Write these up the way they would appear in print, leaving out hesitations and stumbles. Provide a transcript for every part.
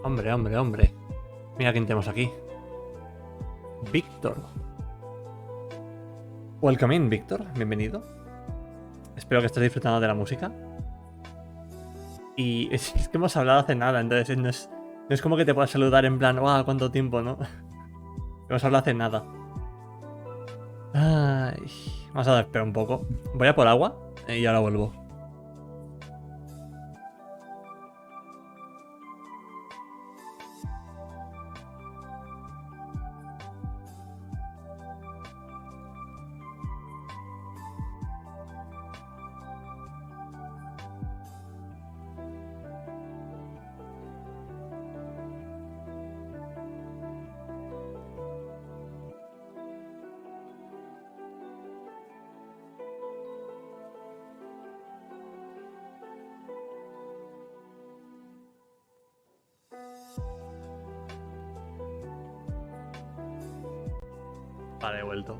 Hombre, hombre, hombre. Mira quién tenemos aquí. Víctor. Welcome in, Víctor. Bienvenido. Espero que estés disfrutando de la música. Y es que hemos hablado hace nada, entonces no es como que te puedas saludar en plan, ¡wow! ¿Cuánto tiempo, no? Hemos hablado hace nada. Ay, vamos a esperar un poco. Voy a por agua y ahora vuelvo. Vale, he vuelto.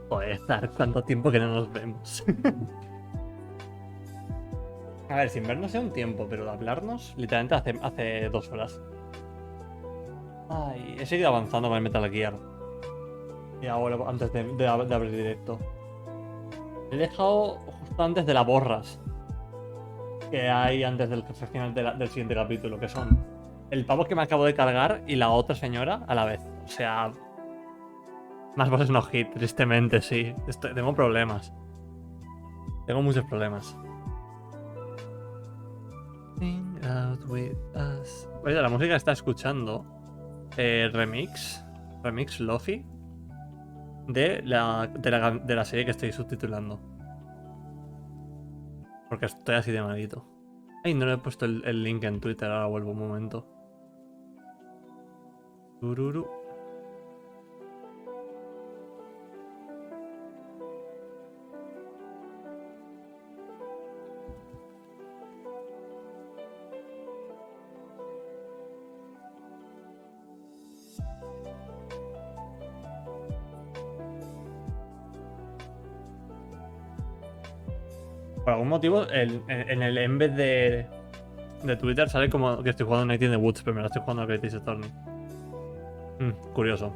Joder, ¿cuánto tiempo que no nos vemos? A ver, sin vernos sea un tiempo, pero de hablarnos, literalmente hace 2 horas. Ay, he seguido avanzando con el Metal Gear. Y ahora, antes de abrir directo. He dejado justo antes de las borras que hay antes del final del siguiente capítulo, que son el pavo que me acabo de cargar y la otra señora a la vez. O sea, más bosses no hit, tristemente, sí. Tengo problemas. Tengo muchos problemas. Sing out with us. Oye, la música que está escuchando. Remix Lofi. De la serie que estoy subtitulando. Porque estoy así de malito. Ay, no le he puesto el link en Twitter, ahora vuelvo un momento. Tururu. Por algún motivo, en vez de Twitter sale como que estoy jugando Night in the Woods, pero me la estoy jugando a Greatest Attorney. Curioso.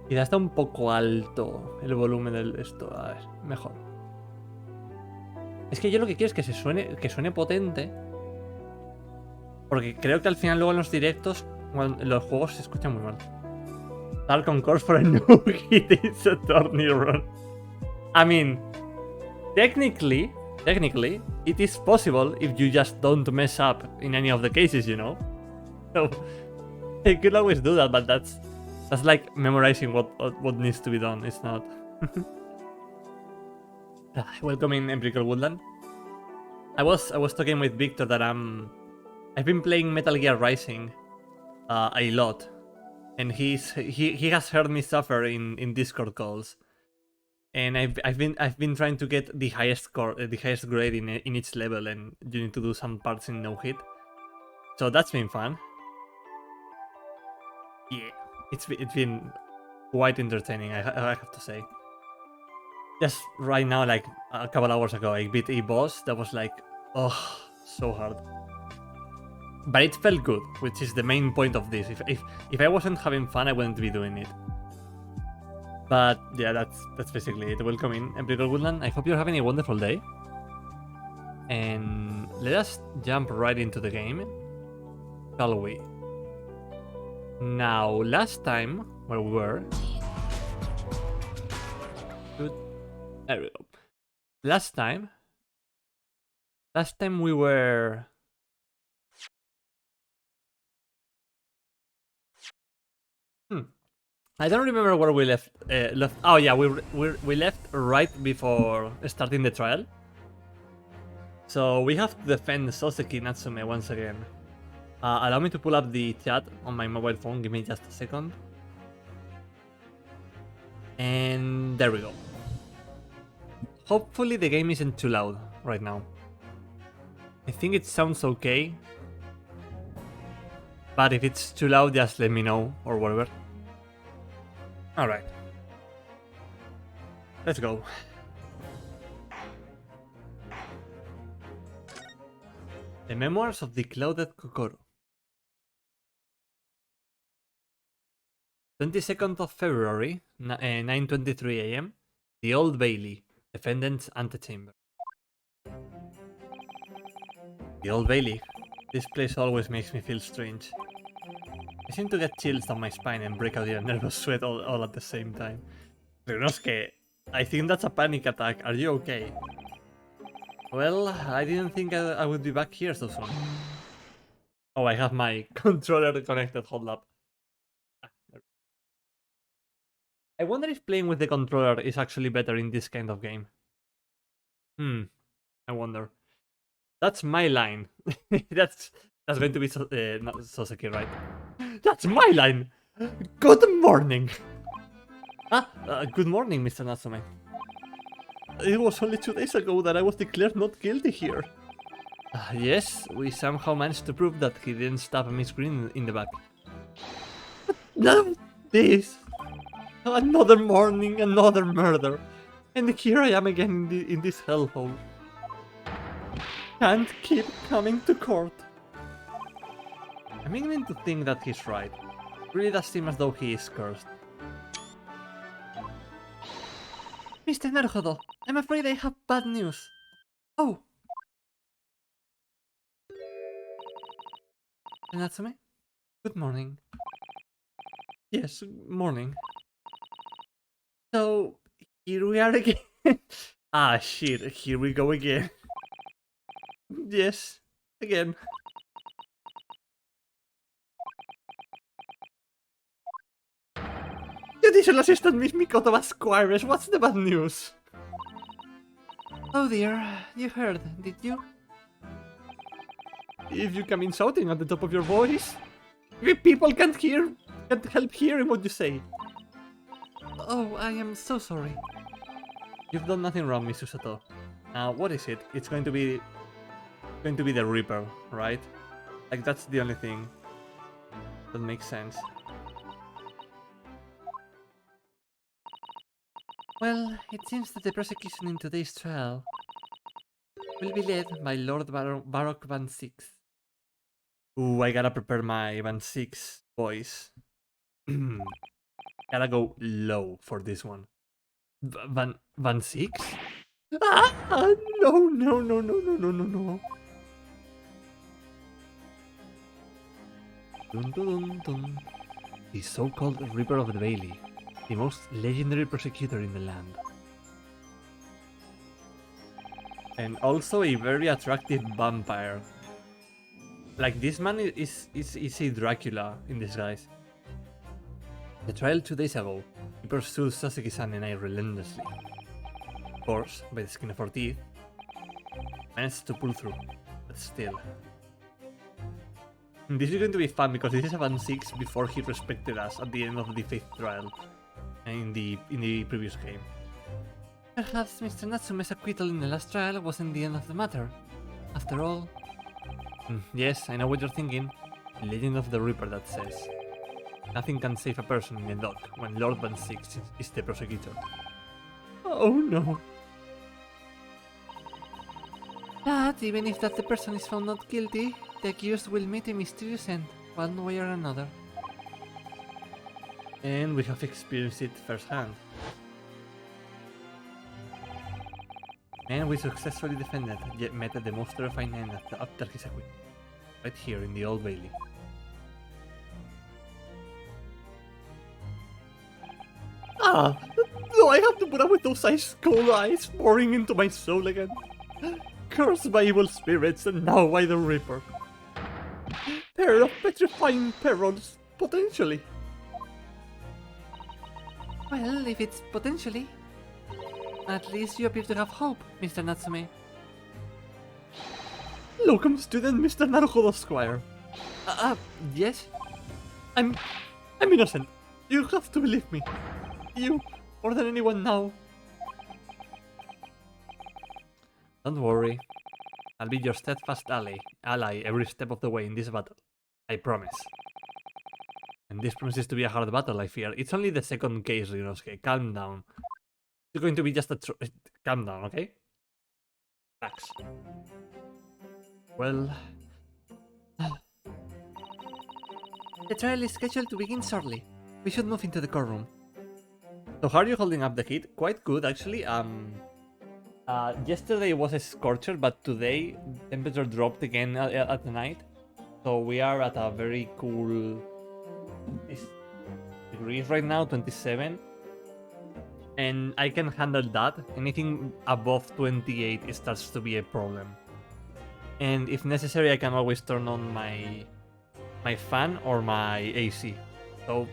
Quizá está un poco alto el volumen de esto. A ver, mejor. Es que yo lo que quiero es que suene potente. Porque creo que al final luego en los directos, los juegos se escuchan muy mal. Dark on course for a new Greatest Attorney run. I mean, technically, it is possible if you just don't mess up in any of the cases, you know? So, you could always do that, but that's like memorizing what needs to be done. It's not. Welcome in Empirical Woodland. I was talking with Victor that I've been playing Metal Gear Rising a lot, and he has heard me suffer in Discord calls. And I've been trying to get the highest grade in each level, and you need to do some parts in no hit. So that's been fun. Yeah, it's been quite entertaining. I have to say. Just right now, like a couple hours ago, I beat a boss that was like, oh, so hard. But it felt good, which is the main point of this. If I wasn't having fun, I wouldn't be doing it. But yeah, that's basically it. Welcome in Empirical Woodland. I hope you're having a wonderful day. And let us jump right into the game, shall we? Now, last time, where we were... There we go. Last time we were... I don't remember where we left. Oh yeah, we left right before starting the trial. So we have to defend Soseki Natsume once again. Allow me to pull up the chat on my mobile phone. Give me just a second. And there we go. Hopefully the game isn't too loud right now. I think it sounds okay. But if it's too loud, just let me know or whatever. Alright. Let's go. The Memoirs of the Clouded Kokoro. 22nd of February, 9:23 a.m. The Old Bailey, defendant's antechamber. The Old Bailey. This place always makes me feel strange. I seem to get chills down my spine and break out in a nervous sweat all at the same time. Ryunosuke, I think that's a panic attack. Are you okay? Well, I didn't think I would be back here so soon. Oh, I have my controller connected. Hold up. I wonder if playing with the controller is actually better in this kind of game. I wonder. That's my line. that's going to be not Soseki, right? That's my line! Good morning! Good morning, Mr. Natsume. It was only 2 days ago that I was declared not guilty here. Yes, we somehow managed to prove that he didn't stab Miss Green in the back. But none of this! Another morning, another murder. And here I am again in this hellhole. Can't keep coming to court. I'm beginning to think that he's right. It really does seem as though he is cursed. Mr. Naruhodo, I'm afraid I have bad news. Oh! Natsume? Good morning. Yes, morning. So, here we are again. Ah, shit, here we go again. Yes, again. Judicial Assistant Miss Mikoto Squires, what's the bad news? Oh dear, you heard, did you? If you come in shouting at the top of your voice, people can't help hearing what you say. Oh, I am so sorry. You've done nothing wrong, Miss Susato. Now, what is it? It's going to be the Reaper, right? Like, that's the only thing that makes sense. Well, it seems that the prosecution in today's trial will be led by Lord Baroque Van Six. Ooh, I gotta prepare my Van Six voice. Gotta go low for this one. Van Six? Ah! No, no, no, no, no, no, no, no. Dun, dun, dun. The so-called Reaper of the Bailey, the most legendary prosecutor in the land. And also a very attractive vampire. Like, this man is a Dracula in disguise. The trial 2 days ago, he pursued Saseki-san and I relentlessly. Of course, by the skin of our teeth, managed to pull through, but still. This is going to be fun because this is a Van 6 before he respected us at the end of the 5th trial in the previous game. Perhaps Mr. Natsume's acquittal in the last trial wasn't the end of the matter. After all... yes, I know what you're thinking. The legend of the Reaper that says, nothing can save a person in the dock when Lord Van 6 is the prosecutor. Oh no. But even if that the person is found not guilty, the accused will meet a mysterious end, one way or another. And we have experienced it firsthand. And we successfully defended, yet met the most terrifying end after his acquittal. Right here in the Old Bailey. Ah! Do I have to put up with those ice cold eyes pouring into my soul again? Cursed by evil spirits and now by the Reaper. Pair of petrifying perils, potentially. Well, if it's potentially, at least you appear to have hope, Mr. Natsume. Locum student Mr. Naruhodo Squire. Yes? I'm innocent. You have to believe me. You, more than anyone now. Don't worry. I'll be your steadfast ally every step of the way in this battle. I promise. And this promises to be a hard battle, I fear. It's only the second case, Ryunosuke. Calm down. It's going to be just a calm down, okay? Relax. Well, the trial is scheduled to begin shortly. We should move into the courtroom. So how are you holding up the heat? Quite good, actually. Yesterday was a scorcher, but today temperature dropped again at the night. So we are at a very cool degrees right now, 27. And I can handle that. Anything above 28 it starts to be a problem. And if necessary, I can always turn on my fan or my AC. So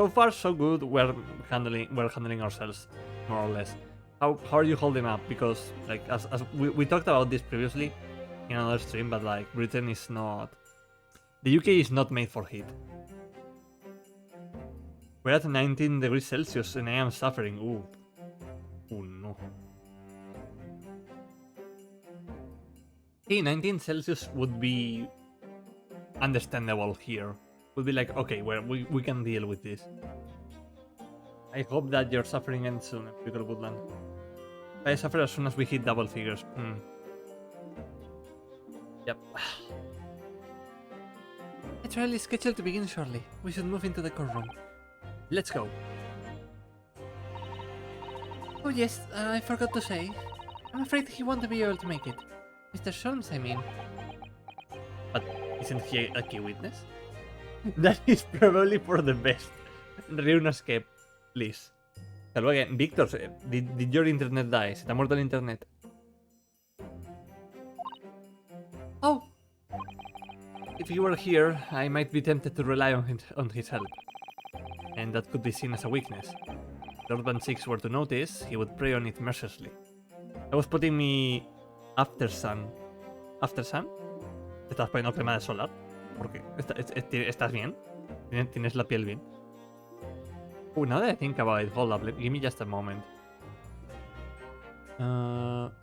far so good. We're handling ourselves more or less. How are you holding up? Because like as we talked about this previously in another stream, but like Britain is not, the UK is not made for heat. We're at 19 degrees Celsius and I am suffering. Ooh no. Hey, 19 Celsius would be understandable here. Would be like, okay, we can deal with this. I hope that your suffering ends soon, Pickle Woodland. I suffer as soon as we hit double figures. Yep. The trial is scheduled to begin shortly. We should move into the courtroom. Let's go. Oh yes, I forgot to say. I'm afraid he won't be able to make it. Mr. Sholmes, I mean. But isn't he a key witness? That is probably for the best. Runescape, please. Hello again. Victor, did your internet die? ¿Se te ha muerto el internet? Oh! If you were here, I might be tempted to rely on his help. And that could be seen as a weakness. If Lord Van Six were to notice, he would prey on it mercilessly. I was putting me after sun. ¿After sun? ¿Te estás poniendo crema de solar? ¿Por qué? ¿Estás bien? ¿Tienes la piel bien? Oh, now that I think about it, hold up, give me just a moment.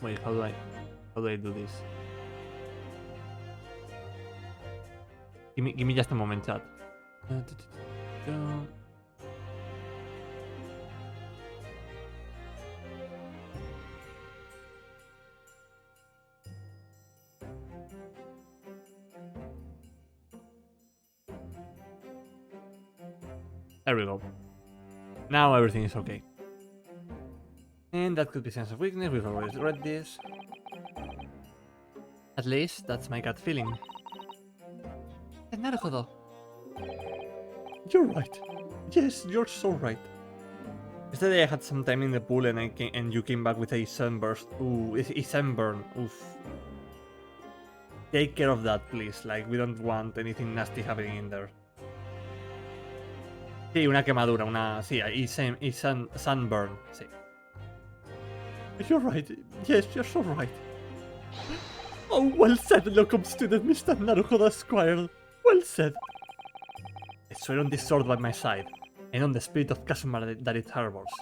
Wait, how do I do this? Give me just a moment, chat. There we go. Now everything is okay. And that could be sense of weakness, we've already read this. At least, that's my gut feeling. Naruhodo. You're right. Yes, you're so right. Yesterday I had some time in the pool and you came back with a sunburst. Ooh, a sunburn. Oof. Take care of that, please. Like, we don't want anything nasty happening in there. Sí, una quemadura, sí, y sunburn, sí. You're right. Yes, you're so right. Oh, well said, locum student, Mr. Naruhodo Esquire. Well said. I swear on this sword by my side, and on the spirit of Kazuma that it harbors,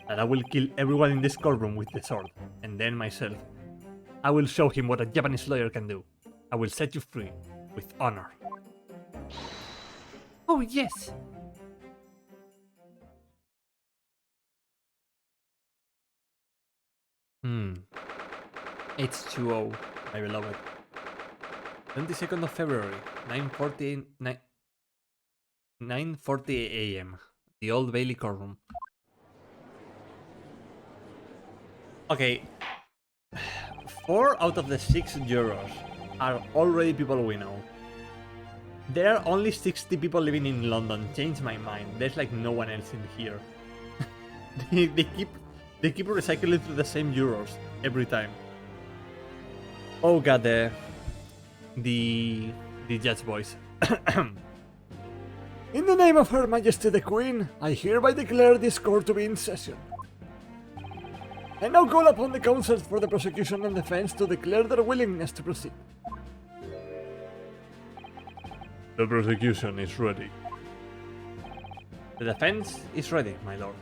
that I will kill everyone in this courtroom with the sword, and then myself. I will show him what a Japanese lawyer can do. I will set you free, with honor. Oh, yes! H2O, my beloved. 22nd of February, 9:40 a.m. The Old Bailey courtroom. Okay, 4 out of the 6 jurors are already people we know. There are only 60 people living in London. Change my mind. There's like no one else in here. They keep recycling through the same jurors every time. Oh god, the judge voice. In the name of Her Majesty the Queen, I hereby declare this court to be in session. I now call upon the counsels for the prosecution and defense to declare their willingness to proceed. The prosecution is ready. The defense is ready, my lord.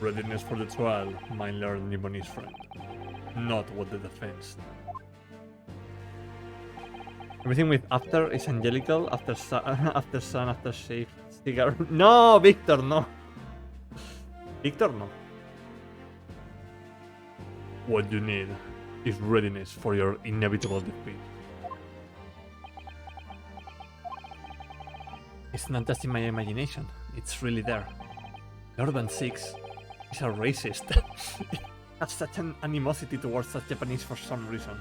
Readiness for the trial, my lord Niboni's friend. Not what the defense. Everything with after is angelical, after sun, after shave, cigar. No, Victor, no. Victor, no. What you need? is readiness for your inevitable defeat. It's not just in my imagination, it's really there. Urban 6 is a racist. It has such an animosity towards the Japanese for some reason.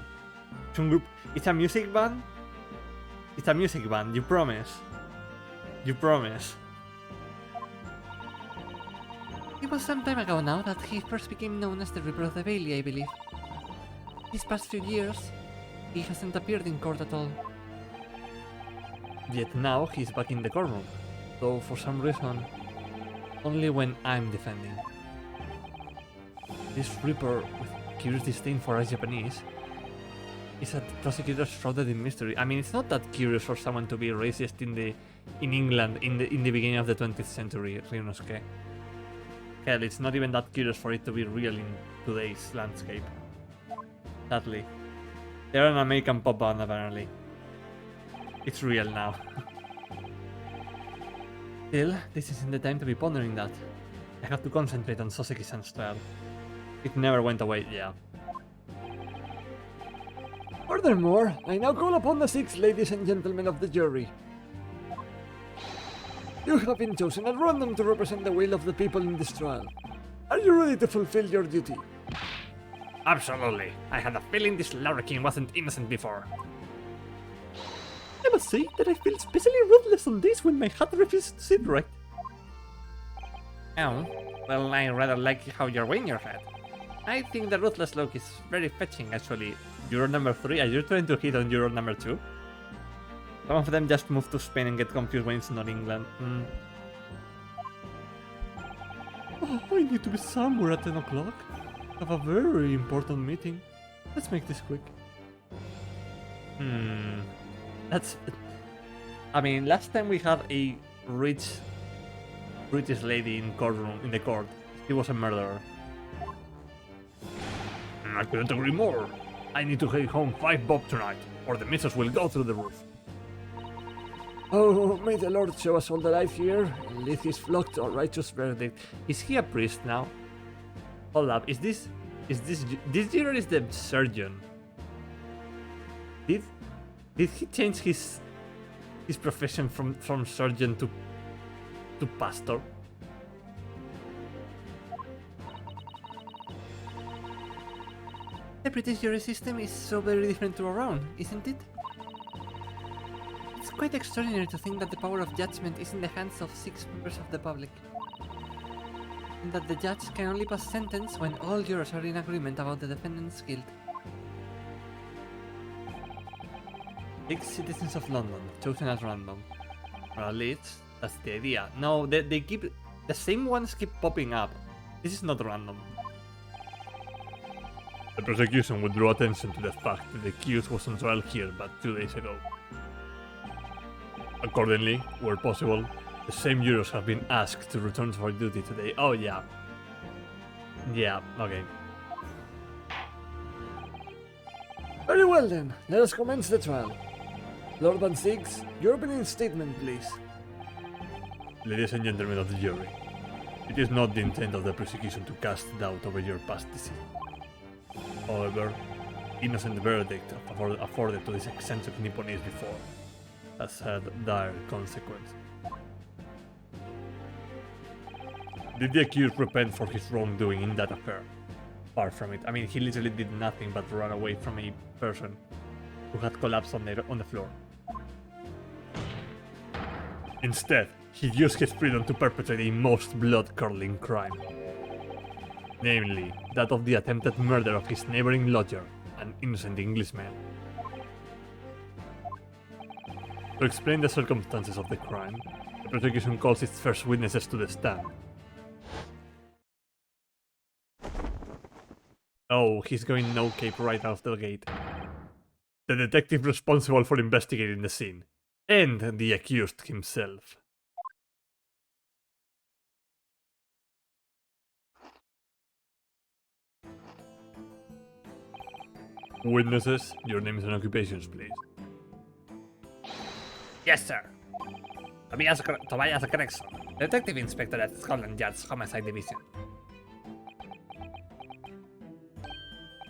Chungrup, it's a music band? It's a music band, you promise? You promise? It was some time ago now that he first became known as the Reaper of the Bailey, I believe. These past few years, he hasn't appeared in court at all. Yet now he's back in the courtroom, though for some reason, only when I'm defending. This Reaper, with curious disdain for us Japanese, is a prosecutor shrouded in mystery. I mean, it's not that curious for someone to be racist in England in the beginning of the 20th century, Ryunosuke. Hell, it's not even that curious for it to be real in today's landscape. Sadly. They're an American pop band, apparently. It's real now. Still, this isn't the time to be pondering that. I have to concentrate on Soseki-san's trial. It never went away, yeah. Furthermore, I now call upon the 6 ladies and gentlemen of the jury. You have been chosen at random to represent the will of the people in this trial. Are you ready to fulfill your duty? Absolutely. I had a feeling this larrikin wasn't innocent before. I must say that I feel especially ruthless on this when my hat refuses to sit right. Oh, well, I rather like how you're wearing your hat. I think the ruthless look is very fetching, actually. Juror number 3, are you trying to hit on juror number 2? Some of them just move to Spain and get confused when it's not England. Oh, I need to be somewhere at 10 o'clock. I have a very important meeting. Let's make this quick. That's... I mean, last time we had a rich British lady in the court. She was a murderer. I couldn't agree more. I need to head home 5 bob tonight, or the missus will go through the roof. Oh, may the Lord show us all the life here and lead his flock to a righteous verdict. Is he a priest now? Hold up, this juror is the surgeon. Did he change his profession from surgeon to pastor? The British jury system is so very different to our own, isn't it? It's quite extraordinary to think that the power of judgment is in the hands of 6 members of the public. And that the judge can only pass sentence when all jurors are in agreement about the defendant's guilt. 6 citizens of London, chosen at random. Or at least, that's the idea. No, they keep... The same ones keep popping up. This is not random. The prosecution would draw attention to the fact that the accused was on trial here but 2 days ago. Accordingly, where possible, the same jurors have been asked to return for duty today. Oh yeah. Yeah, okay. Very well then, let us commence the trial. Lord Van Six, your opening statement, please. Ladies and gentlemen of the jury, it is not the intent of the prosecution to cast doubt over your past decision. However, innocent verdict afforded to this eccentric Nipponese before has had dire consequences. Did the accused repent for his wrongdoing in that affair? Far from it. I mean, he literally did nothing but run away from a person who had collapsed on the floor. Instead, he used his freedom to perpetrate a most blood-curdling crime. Namely, that of the attempted murder of his neighboring lodger, an innocent Englishman. To explain the circumstances of the crime, the prosecution calls its first witnesses to the stand. Oh, he's going no cape right out the gate. The detective responsible for investigating the scene, and the accused himself. Witnesses, your names and occupations, please. Yes, sir. Tobias Gregson, Detective Inspector at Scotland Yard's Homicide Division.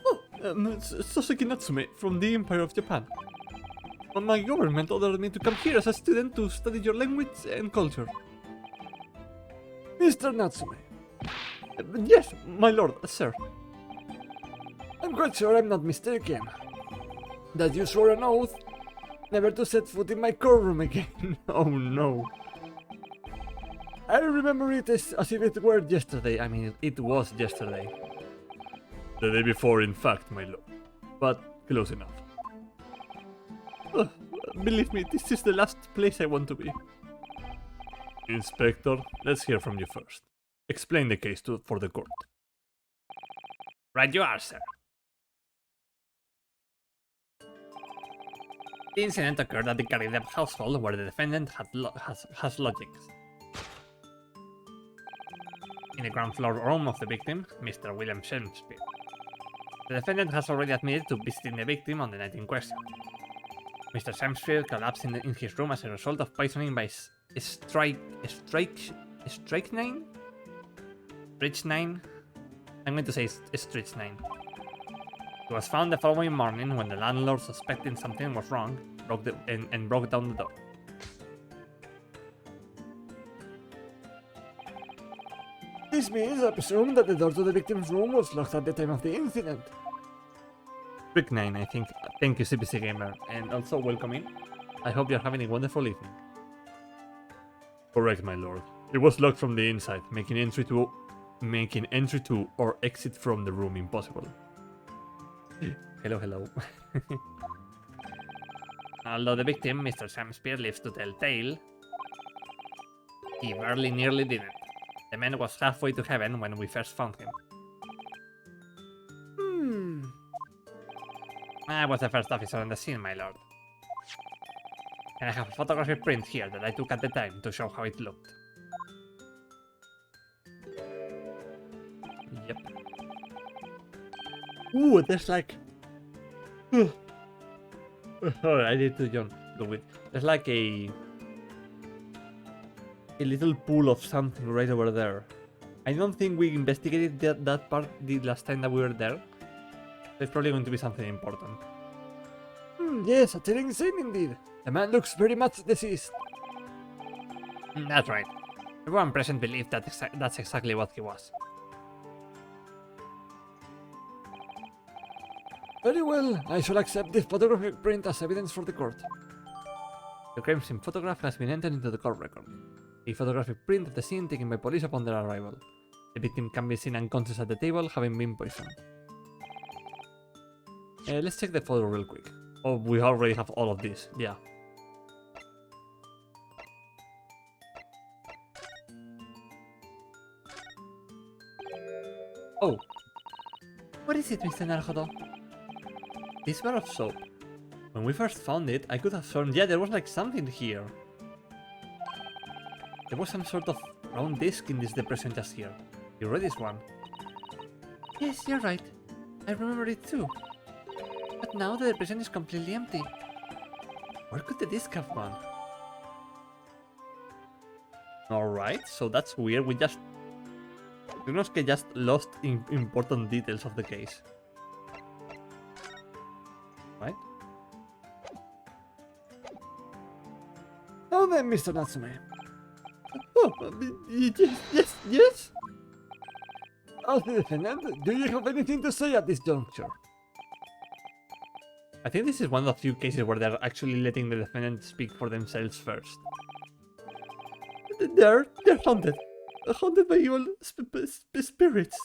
Oh, Soseki Natsume from the Empire of Japan. My government ordered me to come here as a student to study your language and culture. Mr. Natsume, Yes, my lord, sir. I'm quite sure I'm not mistaken. That you swore an oath never to set foot in my courtroom again. Oh no. I remember it as if it were yesterday. I mean, it was yesterday. The day before, in fact, my lord. But close enough. Believe me, this is the last place I want to be. Inspector, let's hear from you first. Explain the case for the court. Right you are, sir. The incident occurred at the Karideb household where the defendant has lodgings. In the ground floor room of the victim, Mr. William Shakespeare. The defendant has already admitted to visiting the victim on the night in question. Mr. Shakespeare collapsed in his room as a result of poisoning by strychnine? Strychnine? I'm going to say strychnine. He was found the following morning when the landlord, suspecting something was wrong, broke down the door. This means I presume that the door to the victim's room was locked at the time of the incident. Strychnine, I think. Thank you, CPC Gamer. And also, welcome in. I hope you're having a wonderful evening. Correct, my lord. It was locked from the inside, making entry to or exit from the room impossible. Hello. Although the victim, Mr. Shakespeare, lives to tell tale, he very nearly didn't. The man was halfway to heaven when we first found him. I was the first officer on the scene, my lord. And I have a photographic print here that I took at the time to show how it looked. Yep. Ooh, there's like... Oh, I did to John. Look it. There's like a little pool of something right over there. I don't think we investigated that part the last time that we were there. There's probably going to be something important. Yes, a chilling scene indeed. The man looks very much deceased. That's right. Everyone present believed that that's exactly what he was. Very well, I shall accept this photographic print as evidence for the court. The crime scene photograph has been entered into the court record. A photographic print of the scene taken by police upon their arrival. The victim can be seen unconscious at the table, having been poisoned. Let's check the photo real quick. Oh, we already have all of this, yeah. Oh. What is it, Mr. Naruhodo? This bar of soap. When we first found it, I could have sworn, yeah, there was like something here. There was some sort of round disc in this depression just here. You read this one? Yes, you're right. I remember it too. But now the depression is completely empty. Where could the disc have gone? Alright, so that's weird. We just lost important details of the case. Right? Now then, Mr. Natsume. Oh, yes. As the defendant, do you have anything to say at this juncture? I think this is one of the few cases where they're actually letting the defendant speak for themselves first. They're haunted. Haunted by evil spirits.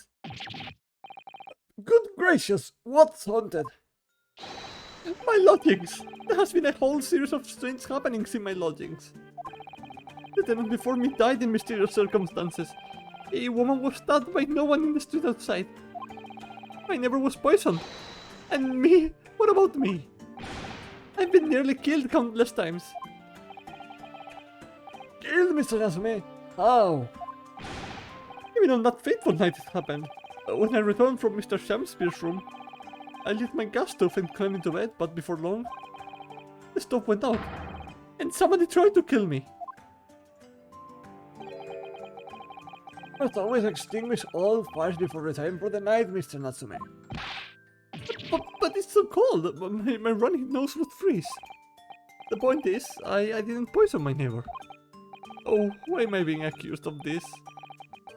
Good gracious, what's haunted? My lodgings! There has been a whole series of strange happenings in my lodgings. The tenant before me died in mysterious circumstances. A woman was stabbed by no one in the street outside. My neighbor was poisoned. And me? What about me? I've been nearly killed countless times. Killed, Mr. Natsume? How? Even on that fateful night it happened. When I returned from Mr. Shakespeare's room, I lit my gas stove and climbed into bed, but before long, the stove went out, and somebody tried to kill me. Must always extinguish all fires before the time for the night, Mr. Natsume. But it's so cold. My running nose would freeze. The point is, I didn't poison my neighbor. Oh, why am I being accused of this?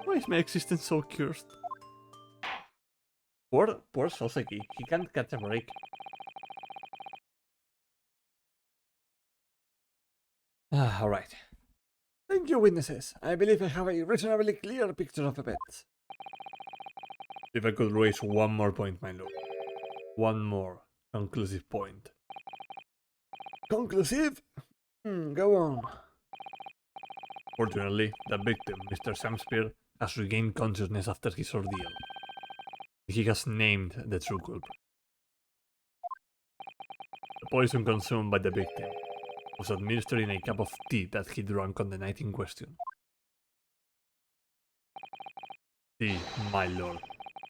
Why is my existence so cursed? Poor Soseki. He can't catch a break. Alright. Thank you, witnesses. I believe I have a reasonably clear picture of events. If I could raise one more point, my lord. One more conclusive point. Conclusive? Go on. Fortunately, the victim, Mr. Samspear, has regained consciousness after his ordeal. He has named the true culprit. The poison consumed by the victim was administered in a cup of tea that he drank on the night in question. Tea, my lord,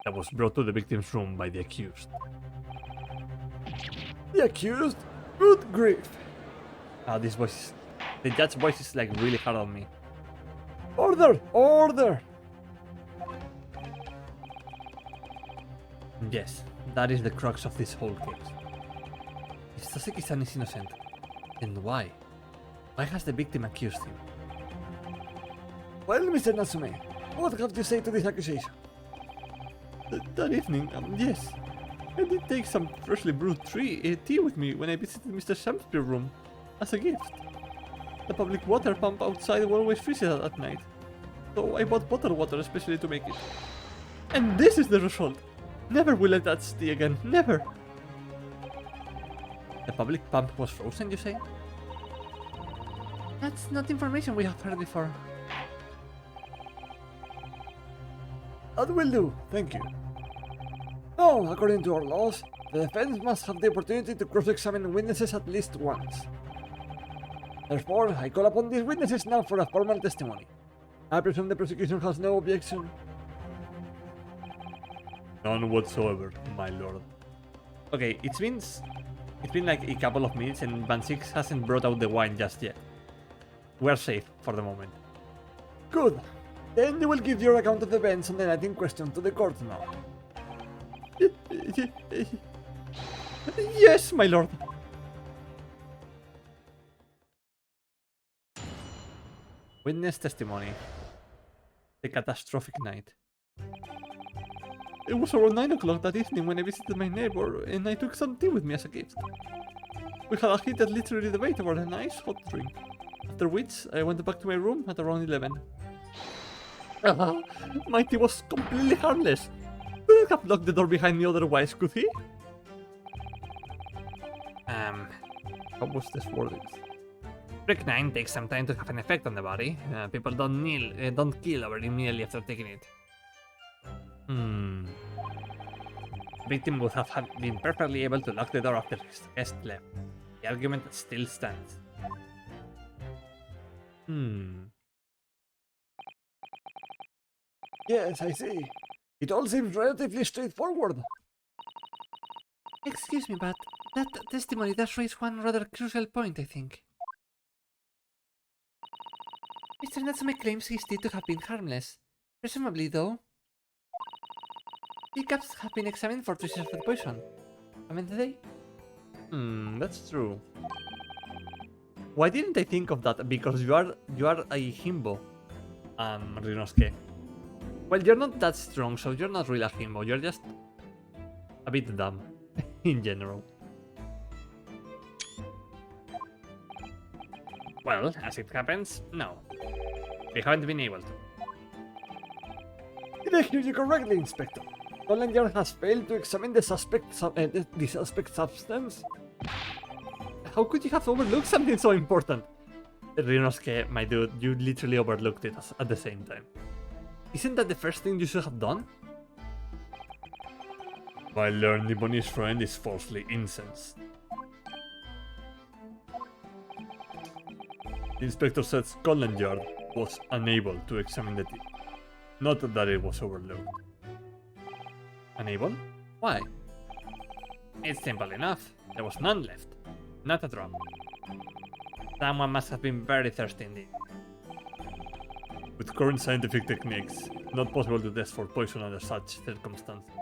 that was brought to the victim's room by the accused. The accused? Good grief. This voice, the judge's voice is like really hard on me. Order! Order! Yes, that is the crux of this whole case. If Saseki-san is innocent, then why? Why has the victim accused him? Well, Mr. Natsume, what have you to say to this accusation? That evening, yes. I did take some freshly brewed tea with me when I visited Mr. Shamspear's room as a gift. The public water pump outside always freezes at night, so I bought bottled water especially to make it. And this is the result! Never will I touch tea again, never! The public pump was frozen, you say? That's not information we have heard before. That will do, thank you. Now, according to our laws, the defense must have the opportunity to cross-examine witnesses at least once. Therefore, I call upon these witnesses now for a formal testimony. I presume the prosecution has no objection. None whatsoever, my lord. Okay, it's been like a couple of minutes and Van Six hasn't brought out the wine just yet. We're safe for the moment. Good. Then you will give your account of the events on the night in question to the court now. Yes, my lord! Witness testimony. The catastrophic night. It was around 9 o'clock that evening when I visited my neighbor and I took some tea with me as a gift. We had a heated literary debate over a nice hot drink, after which I went back to my room at around 11. My tea was completely harmless. Couldn't have locked the door behind me otherwise, could he? How was this worded? Strychnine takes some time to have an effect on the body. People don't kill over immediately after taking it. Hmm. The victim would have been perfectly able to lock the door after his guest left. The argument still stands. Yes, I see. It all seems relatively straightforward. Excuse me, but that testimony does raise one rather crucial point, I think. Mr. Natsume claims his tea to have been harmless. Presumably, though, teacups have been examined for traces of the poison, haven't they? That's true. Why didn't I think of that? Because you are a himbo, Rinosuke. Well, you're not that strong, so you're not really a himbo. You're just a bit dumb, in general. Well, as it happens, no. We haven't been able to. Did I hear you correctly, Inspector? Scotland Yard has failed to examine the suspect substance? How could you have overlooked something so important? Rinosuke, my dude, you literally overlooked it at the same time. Isn't that the first thing you should have done? My learned Nipponish friend is falsely incensed. The inspector said Scotland Yard was unable to examine the tea. Not that it was overlooked. Unable? Why? It's simple enough. There was none left. Not a drop. Someone must have been very thirsty indeed. With current scientific techniques, not possible to test for poison under such circumstances.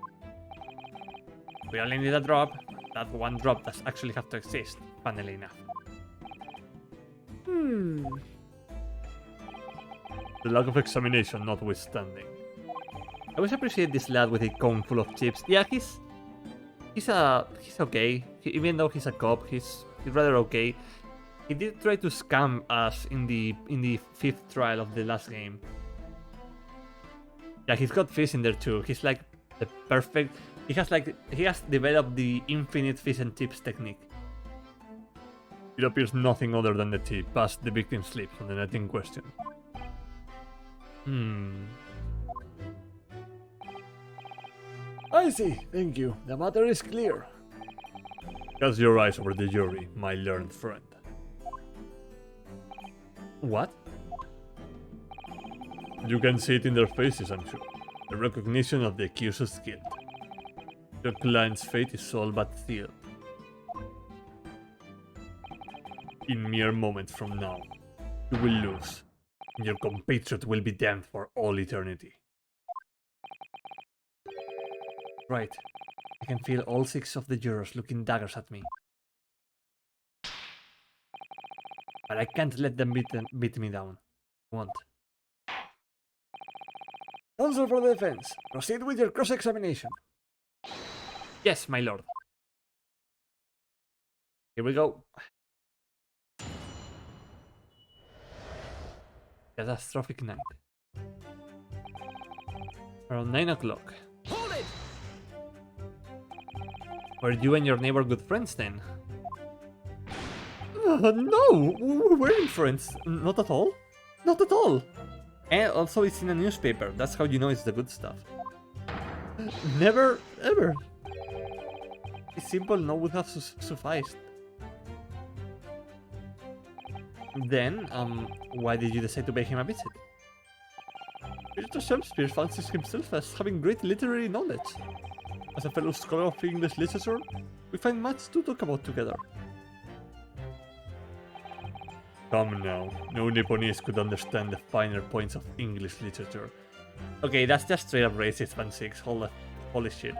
We only need a drop. That one drop does actually have to exist, funnily enough. The lack of examination notwithstanding. I always appreciate this lad with a cone full of chips. Yeah, he's okay. Even though he's a cop, he's rather okay. He did try to scam us in the 5th trial of the last game. Yeah, he's got fish in there too. He's like the perfect. He has developed the infinite fish and chips technique. It appears nothing other than the tip past the victim's lips on the night in question. I see, thank you. The matter is clear. Cast your eyes over the jury, my learned friend. What? You can see it in their faces, I'm sure. The recognition of the accused's guilt. Your client's fate is all but sealed. In mere moments from now, you will lose, and your compatriot will be damned for all eternity. Right. I can feel all 6 of the jurors looking daggers at me. But I can't let them beat me down. I won't. Counsel for the defense, proceed with your cross-examination. Yes, my lord. Here we go. Catastrophic night. Around 9 o'clock. Hold it! Were you and your neighbor good friends then? No! We weren't friends. Not at all. Not at all. And also it's in a newspaper. That's how you know it's the good stuff. Never, ever. A simple no would have sufficed. Then, why did you decide to pay him a visit? Mr. Shakespeare fancies himself as having great literary knowledge. As a fellow scholar of English literature, we find much to talk about together. Come now, no Nipponese could understand the finer points of English literature. Okay, that's just straight up racist, Fan 6. Holy shit.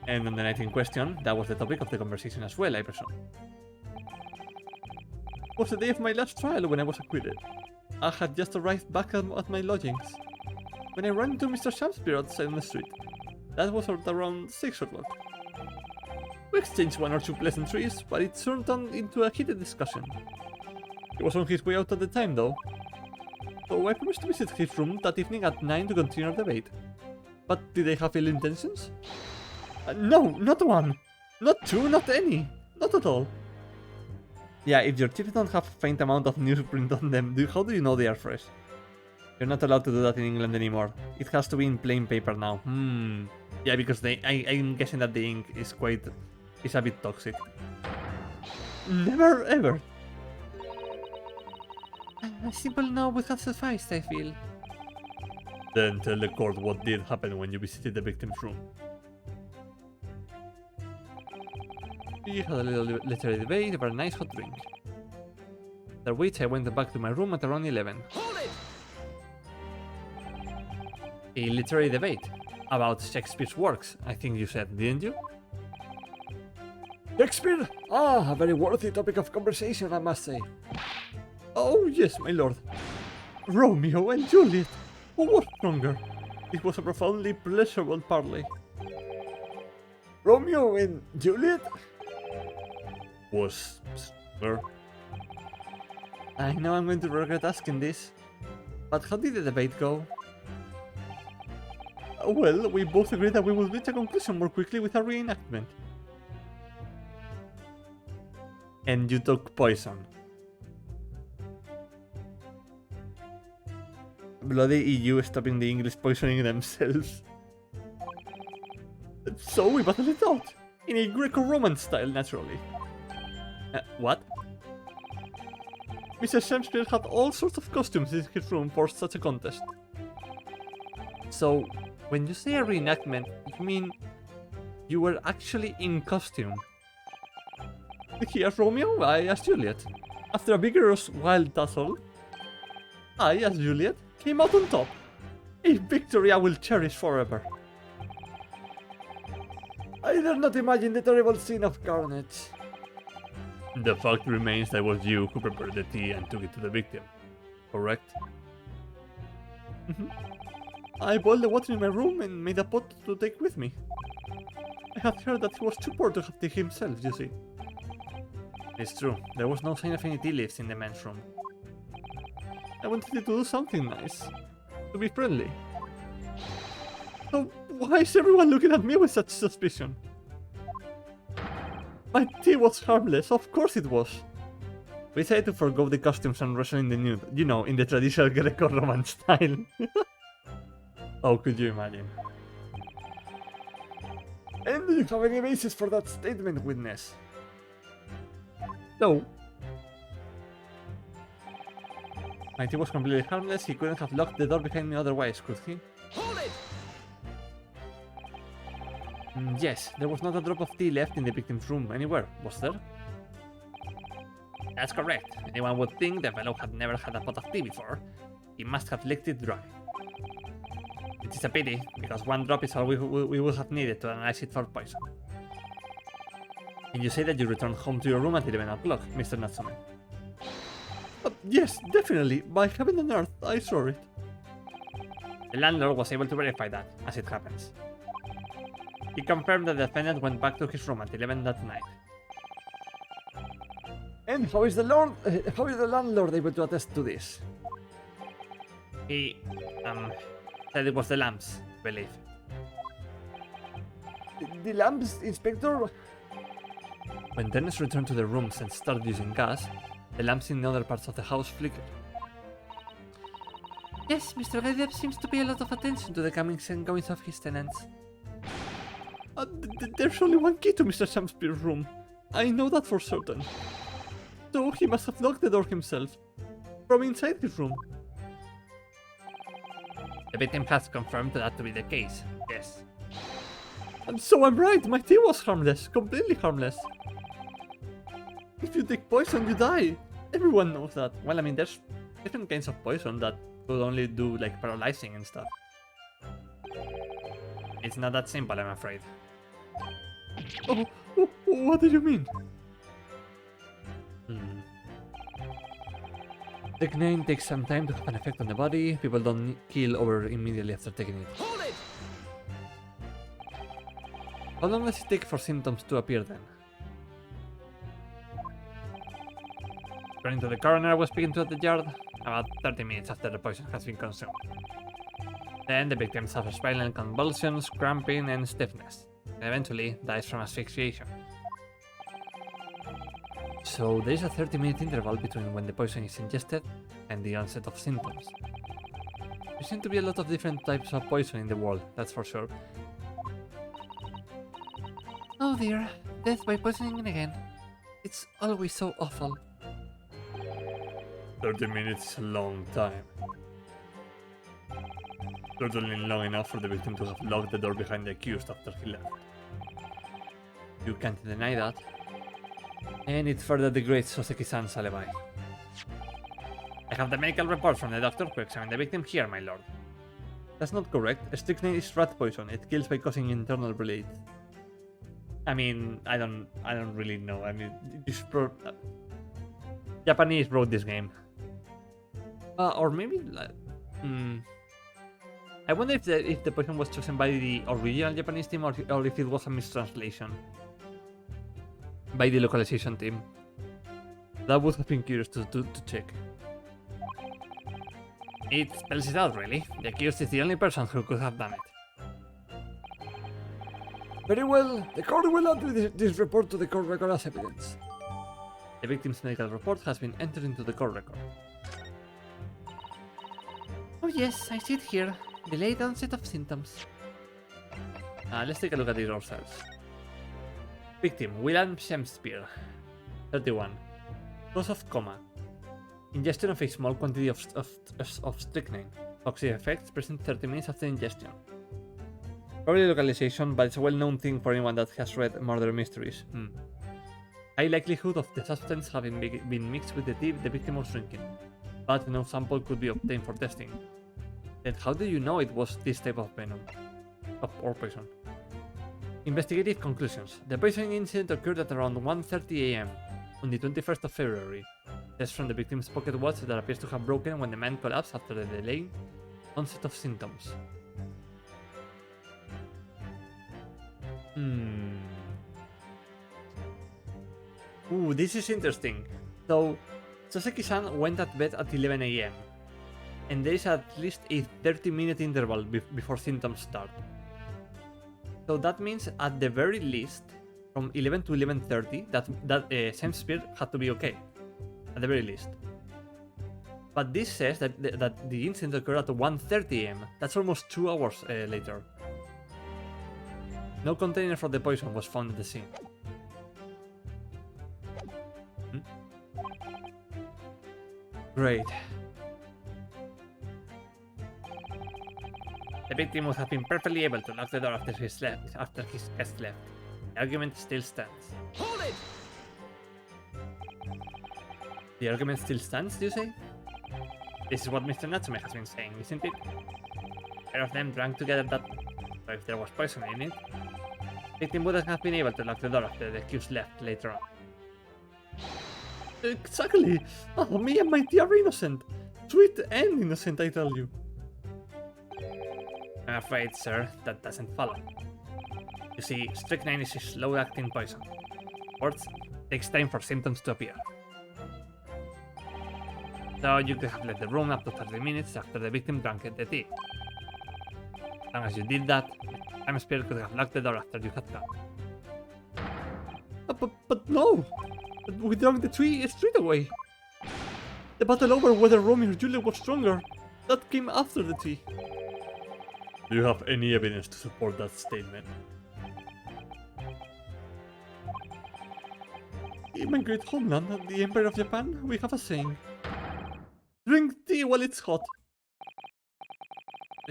And on the night in question, that was the topic of the conversation as well, I presume. It was the day of my last trial when I was acquitted. I had just arrived back at my lodgings when I ran into Mr. Shakespeare outside on the street. That was at around 6 o'clock. We exchanged 1 or 2 pleasantries, but it turned into a heated discussion. He was on his way out at the time, though. So I promised to visit his room that evening at 9 to continue our debate. But did they have ill intentions? No, not one. Not 2, not any. Not at all. Yeah, if your chips don't have a faint amount of newsprint on them, how do you know they are fresh? You're not allowed to do that in England anymore. It has to be in plain paper now. Yeah, because I'm guessing that the ink is a bit toxic. Never ever. A simple no would have sufficed, I feel. Then tell the court what did happen when you visited the victim's room. We had a little literary debate over a nice hot drink. After which I went back to my room at around 11. Hold it! A literary debate about Shakespeare's works, I think you said, didn't you? Shakespeare? Ah, a very worthy topic of conversation, I must say. Oh yes, my lord. Romeo and Juliet. Who was stronger? It was a profoundly pleasurable parley. Romeo and Juliet? Was stronger. I know I'm going to regret asking this, but how did the debate go? Well, we both agreed that we would reach a conclusion more quickly with a reenactment. And you took poison. Bloody EU stopping the English poisoning themselves. So we battled it out. In a Greco-Roman style, naturally. What? Mr. Shakespeare had all sorts of costumes in his room for such a contest. So, when you say a reenactment, you mean you were actually in costume? He as Romeo, I as Juliet. After a vigorous wild tussle, I, as Juliet, came out on top. A victory I will cherish forever. I dare not imagine the terrible scene of carnage. The fact remains that it was you who prepared the tea and took it to the victim. Correct? I boiled the water in my room and made a pot to take with me. I had heard that he was too poor to have tea himself, you see. It's true. There was no sign of any tea leaves in the men's room. I wanted to do something nice. To be friendly. So why is everyone looking at me with such suspicion? My tea was harmless, of course it was. We decided to forgo the costumes and wrestle in the nude, you know, in the traditional Greco-Roman style. Oh, could you imagine? And do you have any basis for that statement, witness? No, My tea was completely harmless. He couldn't have locked the door behind me otherwise, could he? Hold it! Yes, there was not a drop of tea left in the victim's room anywhere, was there? That's correct. Anyone would think the fellow had never had a pot of tea before. He must have licked it dry. It is a pity, because one drop is all we would have needed to analyze it for poison. And you say that you returned home to your room at 11 o'clock, Mr. Natsume. yes, definitely. By heaven and earth, I saw it. The landlord was able to verify that, as it happens. He confirmed that the defendant went back to his room at 11 that night. And how is the landlord able to attest to this? He, said it was the lamps, I believe. The lamps, Inspector? When Dennis returned to the rooms and started using gas, the lamps in the other parts of the house flickered. Yes, Mr. Gaideb seems to pay a lot of attention to the comings and goings of his tenants. There's only one key to Mr. Shamspeare's room. I know that for certain. So he must have locked the door himself. From inside his room. The victim has confirmed that to be the case, yes. And so I'm right, my tea was harmless, completely harmless. If you take poison, you die. Everyone knows that. Well, I mean, there's different kinds of poison that could only do, like, paralyzing and stuff. It's not that simple, I'm afraid. Oh, what do you mean? Strychnine takes some time to have an effect on the body. People don't keel over immediately after taking it. Hold it! How long does it take for symptoms to appear then? According to the coroner I was speaking to at the yard, about 30 minutes after the poison has been consumed. Then the victim suffers violent convulsions, cramping, and stiffness, and eventually dies from asphyxiation. So there is a 30-minute interval between when the poison is ingested and the onset of symptoms. There seem to be a lot of different types of poison in the world, that's for sure. Oh dear, death by poisoning again. It's always so awful. 30 minutes is a long time. Certainly long enough for the victim to have locked the door behind the accused after he left. You can't deny that. And it further degrades Soseki-san's alibi. I have the medical report from the doctor who examined the victim here, my lord. That's not correct. Strychnine is rat poison. It kills by causing internal bleed. I mean, I don't really know. I mean, Japanese wrote this game. Or maybe, like, I wonder if the poison was chosen by the original Japanese team or if it was a mistranslation by the localization team. That would have been curious to check. It spells it out, really. The accused is the only person who could have done it. Very well, the court will add this report to the court record as evidence. The victim's medical report has been entered into the court record. Oh yes, I see it here. Delayed onset of symptoms. Let's take a look at it ourselves. Victim, William Shakespeare, 31. Cause of coma. Ingestion of a small quantity of strychnine. Toxic effects present 30 minutes after ingestion. Probably localization, but it's a well-known thing for anyone that has read murder mysteries. High likelihood of the substance having been mixed with the tea the victim was drinking, but no sample could be obtained for testing. Then how do you know it was this type of venom? Or poison? Investigative conclusions. The poisoning incident occurred at around 1:30 a.m. on the 21st of February. Tests from the victim's pocket watch that appears to have broken when the man collapsed after the delayed onset of symptoms. Ooh, this is interesting. So, Sasaki-san went at bed at 11 a.m. and there is at least a 30-minute interval before symptoms start. So that means at the very least, from 11 to 11:30, that Shakespeare had to be okay, at the very least. But this says that the incident occurred at 1:30 am. That's almost 2 hours later. No container for the poison was found at the scene. Great. The victim would have been perfectly able to lock the door after his guest left. The argument still stands. Hold it! The argument still stands, do you say? This is what Mr. Natsume has been saying, isn't it? Pair of them drank together that night, so if there was poison in it, the victim wouldn't have been able to lock the door after the accused left later on. Exactly! Oh, me and my tea are innocent! Sweet and innocent, I tell you. I'm afraid, sir, that doesn't follow. You see, strychnine is a slow-acting poison. First, it takes time for symptoms to appear. So you could have left the room up to 30 minutes after the victim drank the tea. As long as you did that, Time Spirit could have locked the door after you had gone. But no! We drank the tea straight away. The battle over whether Romeo or Juliet was stronger, that came after the tea. Do you have any evidence to support that statement? In my great homeland, the Empire of Japan, we have a saying. Drink tea while it's hot.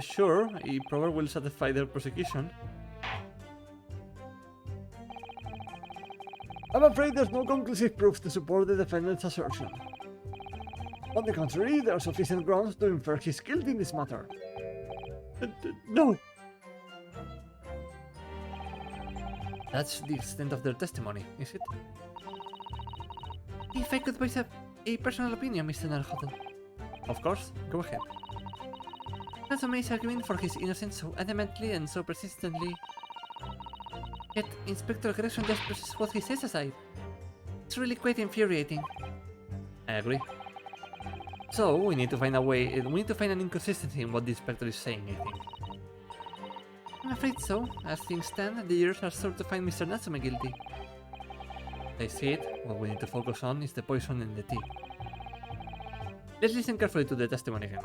Sure, a proverb will satisfy their prosecution. I'm afraid there's no conclusive proof to support the defendant's assertion. On the contrary, there are sufficient grounds to infer his guilt in this matter. No! That's the extent of their testimony, is it? If I could voice a personal opinion, Mr. Naruhodo. Of course, go ahead. Natsume is arguing for his innocence so adamantly and so persistently. Yet, Inspector Gregson just pushes what he says aside. It's really quite infuriating. I agree. So, we need to find an inconsistency in what the inspector is saying, I think. I'm afraid so. As things stand, the jurors are sure to find Mr. Natsume guilty. I see it. What we need to focus on is the poison in the tea. Let's listen carefully to the testimony again.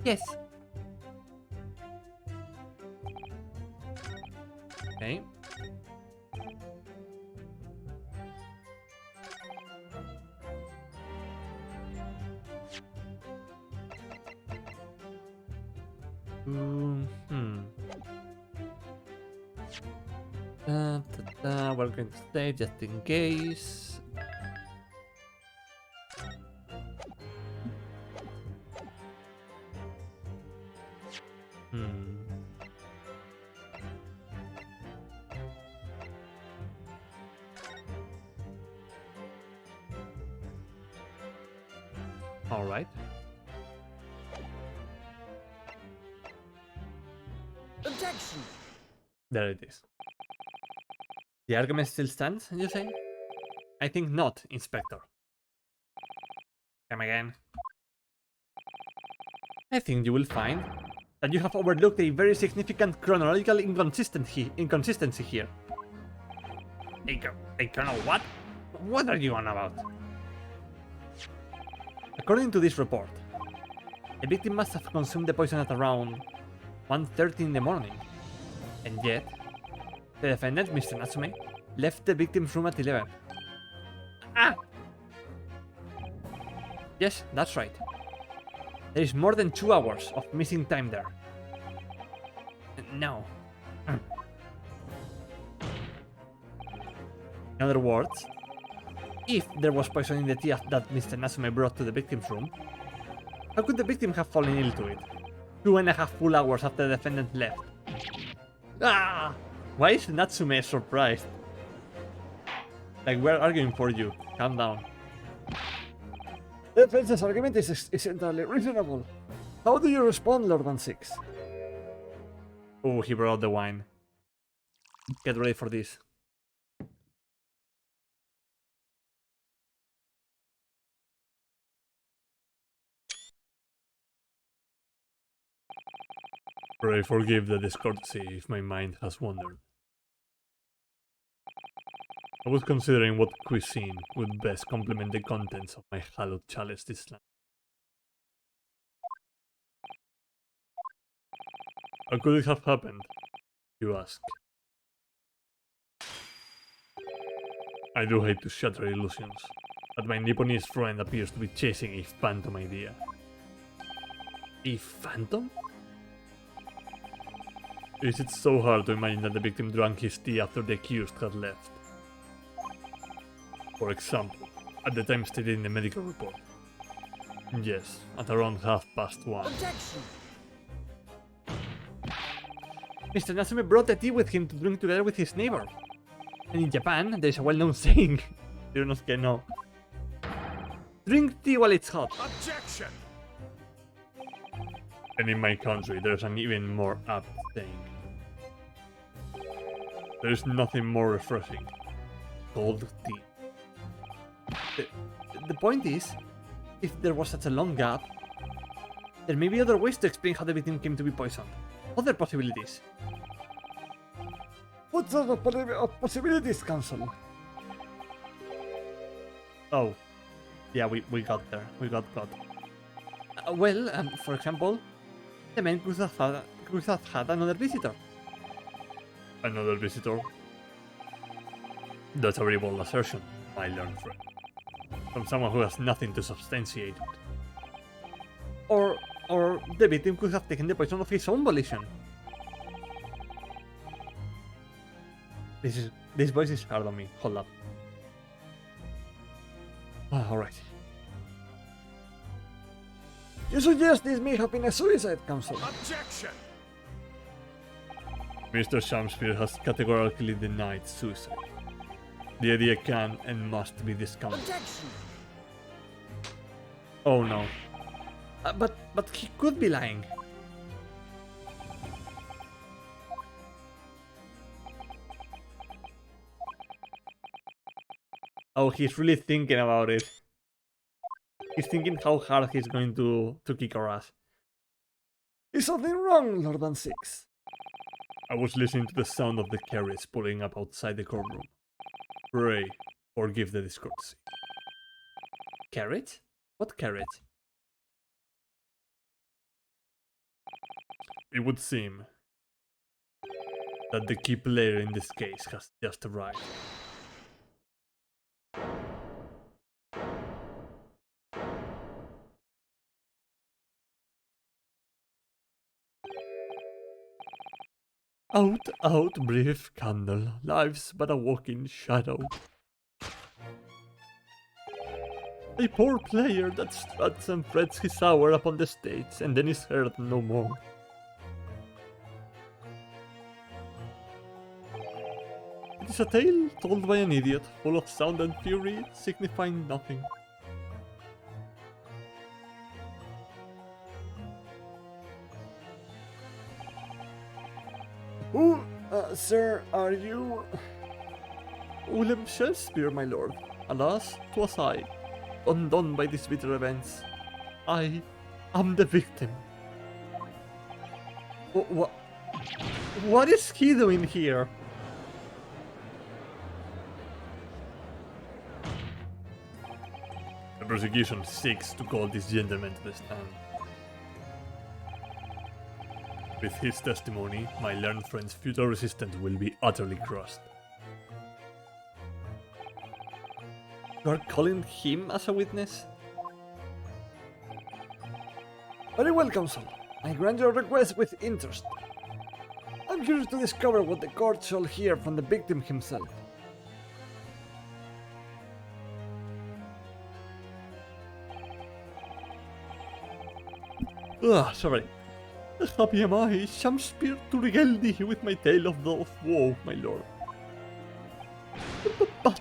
Yes. Okay. We're going to stay just in case. All right. Objection! There it is. The argument still stands, you say? I think not, Inspector. Come again. I think you will find that you have overlooked a very significant chronological inconsistency here. A chrono what? What are you on about? According to this report, the victim must have consumed the poison at around 1:30 in the morning, and yet the defendant, Mr. Natsume, left the victim's room at 11. Ah! Yes, that's right. There is more than 2 hours of missing time there. No. In other words, if there was poison in the tea that Mr. Natsume brought to the victim's room, how could the victim have fallen ill to it 2.5 full hours after the defendant left? Ah! Why is Natsume surprised? Like, we're arguing for you. Calm down. The defense's argument is entirely reasonable. How do you respond, Lord Van Six? Oh, he brought the wine. Get ready for this. Pray forgive the discourtesy if my mind has wandered. I was considering what cuisine would best complement the contents of my hallowed chalice this night. How could it have happened, you ask? I do hate to shatter illusions, but my Nipponese friend appears to be chasing a phantom idea. A phantom? Is it so hard to imagine that the victim drank his tea after the accused had left? For example, at the time stated in the medical report. Yes, at around 1:30. Objection! Mr. Natsume brought the tea with him to drink together with his neighbor. And in Japan, there's a well-known saying. Dinos que no. Drink tea while it's hot. Objection! And in my country, there's an even more apt saying. There's nothing more refreshing. Cold tea. The point is, if there was such a long gap, there may be other ways to explain how the victim came to be poisoned. Other possibilities. What sort of possibilities, Counsel? Oh. Yeah, we got there. We got caught. For example, the man could have had another visitor. Another visitor? That's a very bold assertion, my learned friend. From someone who has nothing to substantiate it. Or the victim could have taken the poison of his own volition. This voice is hard on me. Hold up. Alright. You suggest this may have been a suicide, Counsel? Objection! Mr. Shamspeare has categorically denied suicide. The idea can and must be discounted. Objection! Oh no. But he could be lying. Oh, he's really thinking about it. He's thinking how hard he's going to kick our ass. Is something wrong, Lord Van Six? I was listening to the sound of the carriage pulling up outside the courtroom. Pray, forgive the discourtesy. Carriage? What carriage? It would seem that the key player in this case has just arrived. Out, brief candle, life's but a walking shadow. A poor player that struts and frets his hour upon the stage and then is heard no more. It is a tale told by an idiot, full of sound and fury, signifying nothing. Who, sir, are you? William Shakespeare, my lord. Alas, 'twas I, undone by these bitter events. I am the victim. What is he doing here? The prosecution seeks to call this gentleman to the stand. With his testimony, my learned friend's future resistance will be utterly crushed. You are calling him as a witness? Very well, Counsel. I grant your request with interest. I'm curious to discover what the court shall hear from the victim himself. Sorry. Happy am I, Shamspear, to regale thee with my tale of woe, my lord. But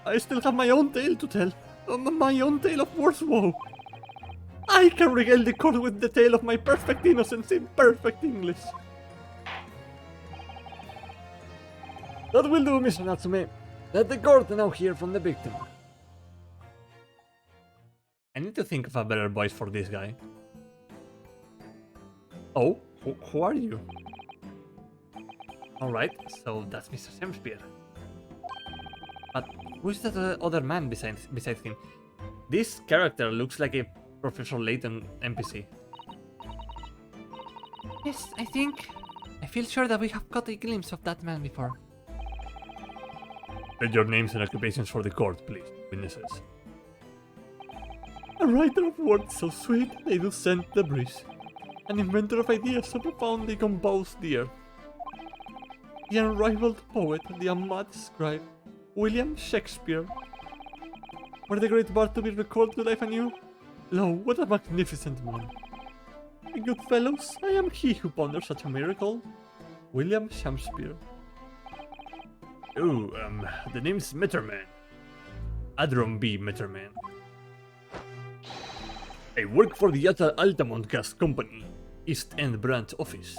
I still have my own tale to tell. My own tale of worse woe. I can regale the court with the tale of my perfect innocence in perfect English. That will do, Mr. Natsume. Let the court now hear from the victim. I need to think of a better voice for this guy. Oh, who are you? Alright, so that's Mr. Shakespeare. But who's that other man besides him? This character looks like a Professor Layton NPC. Yes, I feel sure that we have caught a glimpse of that man before. State your names and occupations for the court, please, witnesses. A writer of words so sweet they do scent the breeze. An inventor of ideas so profound they compose the earth. The unrivaled poet, the unmatched scribe, William Shakespeare. Were the great bard to be recalled to life anew? Lo, what a magnificent man! My good fellows, I am he who ponders such a miracle. William Shakespeare. Oh, the name's Mitterman. Adron B. Mitterman. I work for the Altamont Gas Company, East End branch office.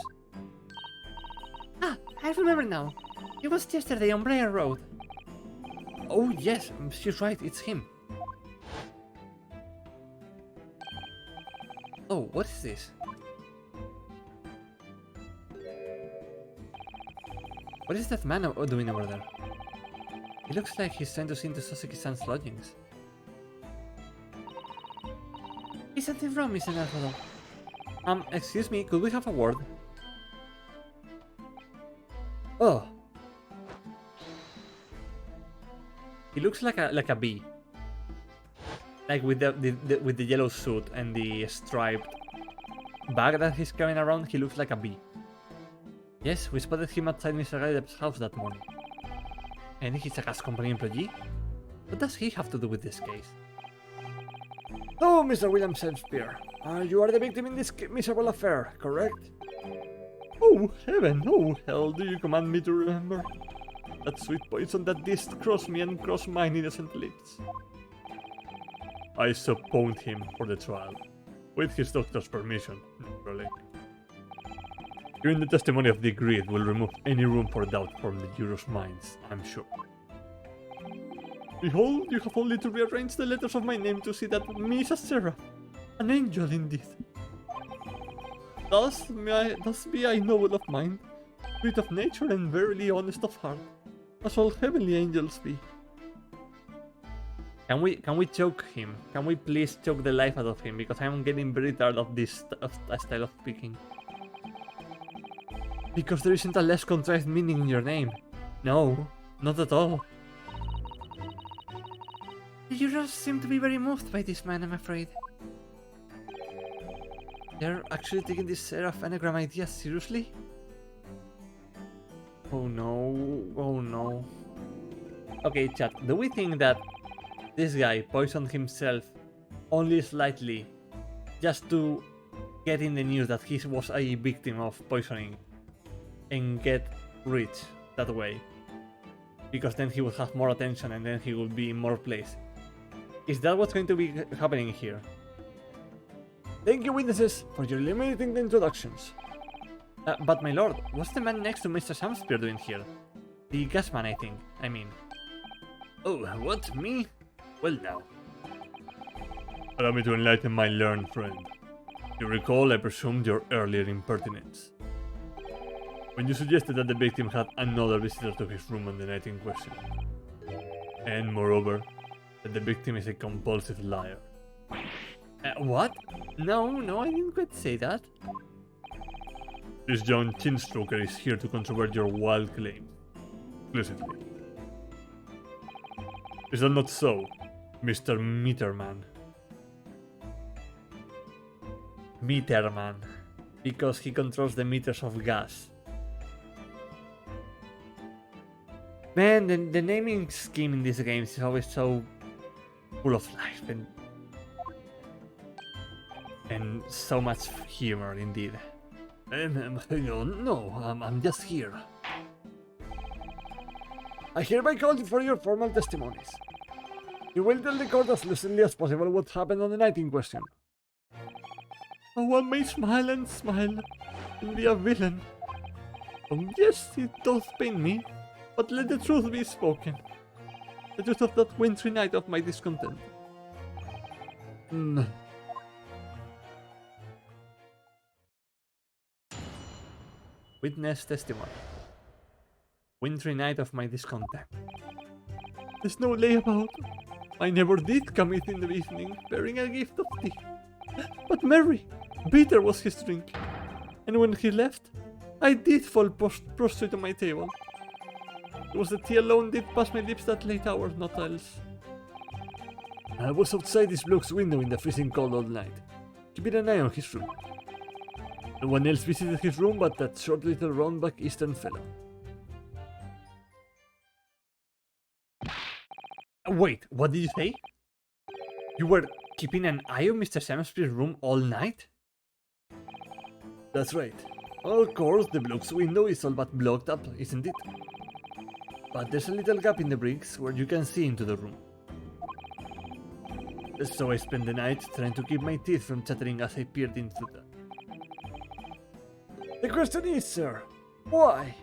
Ah, I remember now. It was yesterday on Briar Road. Oh yes, she's right, it's him. Oh, what is this? What is that man doing over there? He looks like he's trying to see into Sasaki-san's lodgings. Is something wrong, Mr. Naruto? Excuse me, could we have a word? Oh, He looks like a bee. Like with the yellow suit and the striped bag that he's carrying around, he looks like a bee. Yes, we spotted him outside Mr. Gaidep's house that morning. And he's a gas company employee? What does he have to do with this case? Oh, Mr. William Shakespeare. You are the victim in this miserable affair, correct? Oh, heaven, oh, hell, do you command me to remember? That sweet poison that didst cross me and cross mine innocent lips. I subpoenaed him for the trial, with his doctor's permission, naturally. Hearing the testimony of the agreed will remove any room for doubt from the jurors' minds, I'm sure. Behold, you have only to rearrange the letters of my name to see that me is a seraph, an angel indeed. Thus be I noble of mind, sweet of nature and verily honest of heart, as all heavenly angels be. Can we choke him? Can we please choke the life out of him? Because I'm getting very tired of this style of speaking. Because there isn't a less contrived meaning in your name. No, not at all. the jurors seem to be very moved by this man, I'm afraid. They're actually taking this Seraph anagram idea seriously? Oh no, oh no. Okay, chat, do we think that this guy poisoned himself only slightly just to get in the news that he was a victim of poisoning and get rich that way? Because then he would have more attention and then he would be in more place. Is that what's going to be happening here? Thank you, witnesses, for your limiting introductions. But my lord, what's the man next to Mr. Shakespeare doing here? The gas man, I think. I mean. Oh, what? Me? Well now. Allow me to enlighten my learned friend. You recall, I presumed, your earlier impertinence. When you suggested that the victim had another visitor to his room on the night in question. And moreover, that the victim is a compulsive liar. What? No, I didn't quite say that. This young chinstroker is here to controvert your wild claims. Exclusively. Is that not so, Mr. Meterman? Meterman. Because he controls the meters of gas. Man, the naming scheme in these games is always so full of life and so much humor indeed. Hang on, no, I'm just here. I hereby call you for your formal testimonies. You will tell the court as lucidly as possible what happened on the night in question. One may smile and smile and be a villain. Yes, it does pain me, but let the truth be spoken. The truth of that wintry night of my discontent. Witness testimony. Wintry night of my discontent. There's no lay about. I never did come in the evening bearing a gift of tea. But merry, bitter was his drink. And when he left, I did fall prostrate on my table. It was the tea alone did pass my lips that late hour, not else. I was outside this bloke's window in the freezing cold all night, keeping an eye on his room. No one else visited his room but that short little roundback Eastern fellow. Wait, what did you say? You were keeping an eye on Mr. Samspear's room all night? That's right. Of course, the bloke's window is all but blocked up, isn't it? But there's a little gap in the bricks where you can see into the room. So I spent the night trying to keep my teeth from chattering as I peered into that. The question is, sir, why?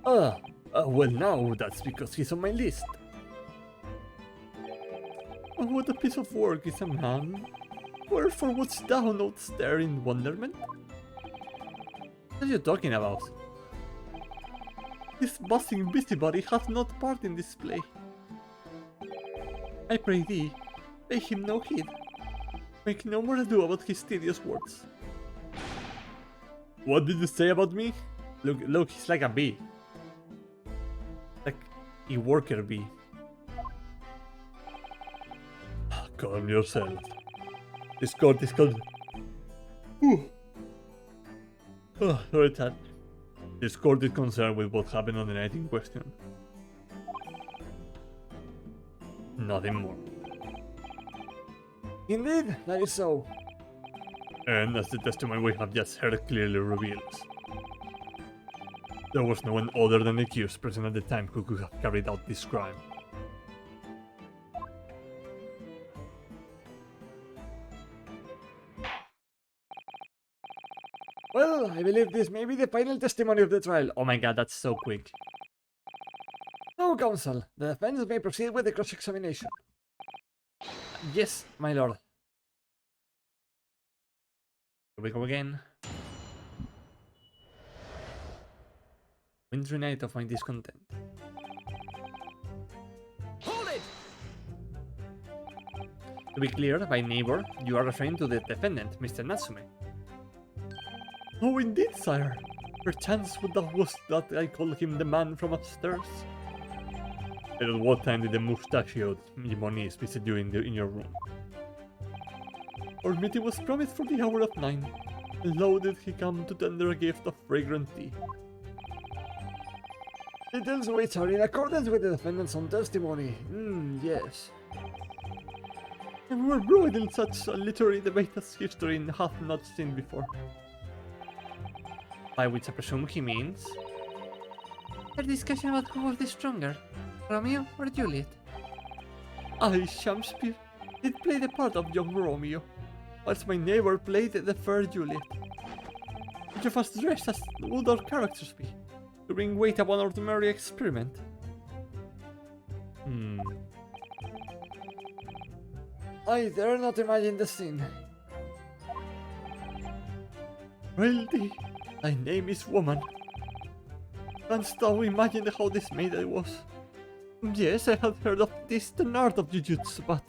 Well now, that's because he's on my list. What a piece of work is a man. Wherefore wouldst thou not stare in wonderment? What are you talking about? This buzzing busybody hath not part in this play. I pray thee, pay him no heed. Make no more ado about his tedious words. What did you say about me? Look, he's like a bee. Like a worker bee. Calm yourself. This court is called... Sorry, Tad. This court is concerned with what happened on the night in question. Nothing more. Indeed, that is so. And as the testimony we have just heard clearly reveals, there was no one other than the accused present at the time who could have carried out this crime. Well, I believe this may be the final testimony of the trial. Oh my god, that's so quick. No, counsel. The defense may proceed with the cross-examination. Yes, my lord. Here we go again. Wintry night of my discontent. Hold it! To be clear, by neighbor, you are referring to the defendant, Mr. Natsume. Oh, indeed, sire. Perchance would that was that I called him the man from upstairs. And at what time did the mustachioed Moniz visit you in your room? Our meeting was promised for the hour of 9. And lo did he come to tender a gift of fragrant tea. Details which are in accordance with the defendant's own testimony. Yes. And we were brewed in such a literary debate as history hath not seen before. By which I presume he means... A discussion about who was the stronger, Romeo or Juliet? I, Shakespeare, did play the part of young Romeo, whilst my neighbor played the fair Juliet. Each of us dressed as would our characters be, to bring weight upon our merry experiment. I dare not imagine the scene. Well, thy name is woman. Canst thou imagine how dismayed I was? Yes, I had heard of this the art of jujutsu, but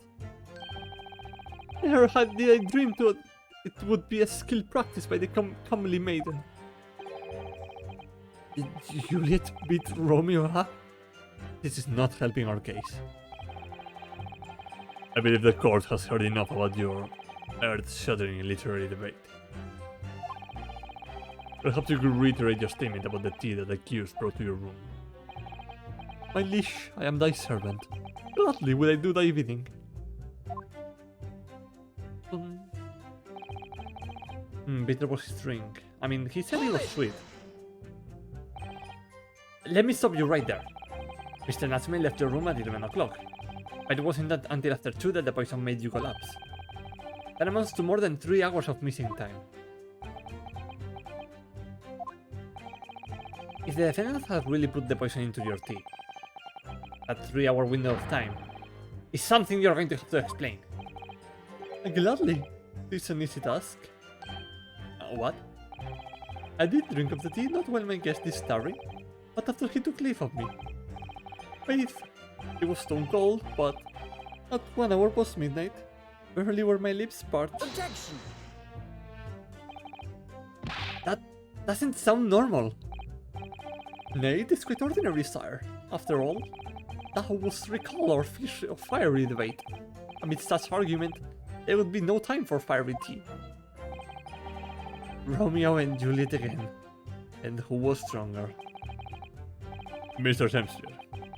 never did I dream it would be a skill practiced by the comely maiden. Did Juliet beat Romeo, huh? This is not helping our case. I believe the court has heard enough about your earth-shattering literary debate. Perhaps you could reiterate your statement about the tea that the accused brought to your room. My liege, I am thy servant. Gladly will I do thy bidding. Bitter was his drink. I mean, he said he was sweet. Let me stop you right there. Mr. Natsume left your room at 11 o'clock. But it wasn't that until after 2 that the poison made you collapse. That amounts to more than 3 hours of missing time. If the defendant had really put the poison into your tea, that 3-hour window of time is something you're going to have to explain. Gladly. This is an easy task. What? I did drink of the tea not while my guest is starving, but after he took leave of me. Faith, it was stone cold, but at 1 hour past midnight, barely were my lips parched. Objection! That doesn't sound normal. Nay, it is quite ordinary, sire. After all, thou wouldst recall our fish or fiery debate. Amidst such argument, there would be no time for fiery tea. Romeo and Juliet again. And who was stronger? Mr. Shemster,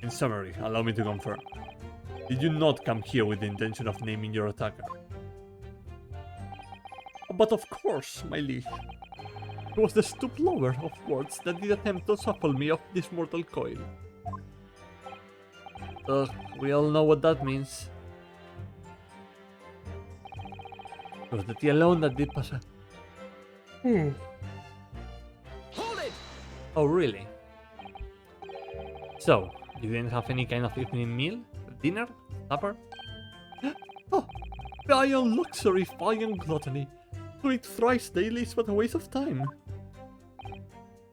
in summary, allow me to confirm. Did you not come here with the intention of naming your attacker? But of course, my liege. It was the stoop lower of words that did attempt to shuffle me off this mortal coil. Ugh, we all know what that means. It was the tea alone that did pass. Hold it! Oh, really? So, you didn't have any kind of evening meal? Dinner? Supper? Oh, vile luxury, fine gluttony. To eat thrice daily is but a waste of time.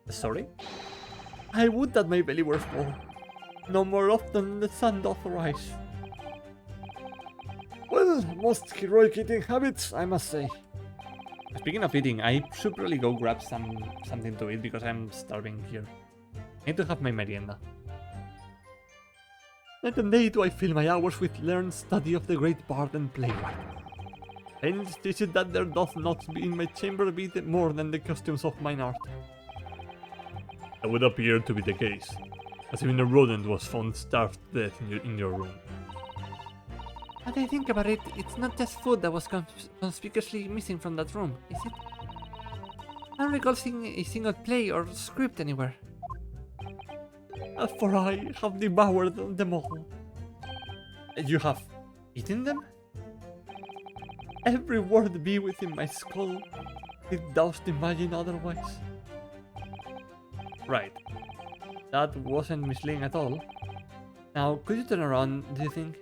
Sorry? I would that my belly were full. No more often than the sun doth rise. Well, most heroic eating habits, I must say. Speaking of eating, I should probably go grab something to eat because I'm starving here. I need to have my merienda. Night and day do I fill my hours with learned study of the great bard and playwright. Hence is it that there doth not be in my chamber be more than the costumes of mine art. That would appear to be the case, as even a rodent was found starved to death in your room. Now that I think about it, it's not just food that was conspicuously missing from that room, is it? I don't recall seeing a single play or script anywhere. For I have devoured them all. You have eaten them? Every word be within my skull, if thou'st imagine otherwise. Right. That wasn't misleading at all. Now, could you turn around, do you think?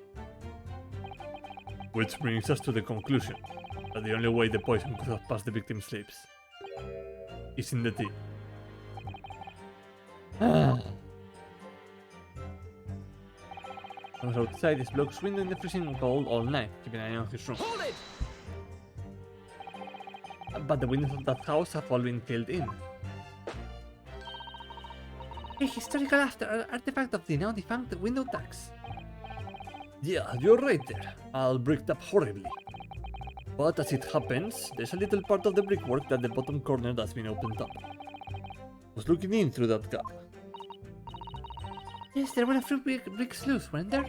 Which brings us to the conclusion that the only way the poison could have passed the victim's lips is in the tea. I was outside his block's window in the freezing cold all night, keeping an eye on his room. Hold it! But the windows of that house have all been filled in. A historical artifact of the now defunct window tax. Yeah, you're right there. I'll bricked up horribly. But as it happens, there's a little part of the brickwork at the bottom corner that's been opened up. Was looking in through that gap. Yes, there were a few bricks loose, weren't there?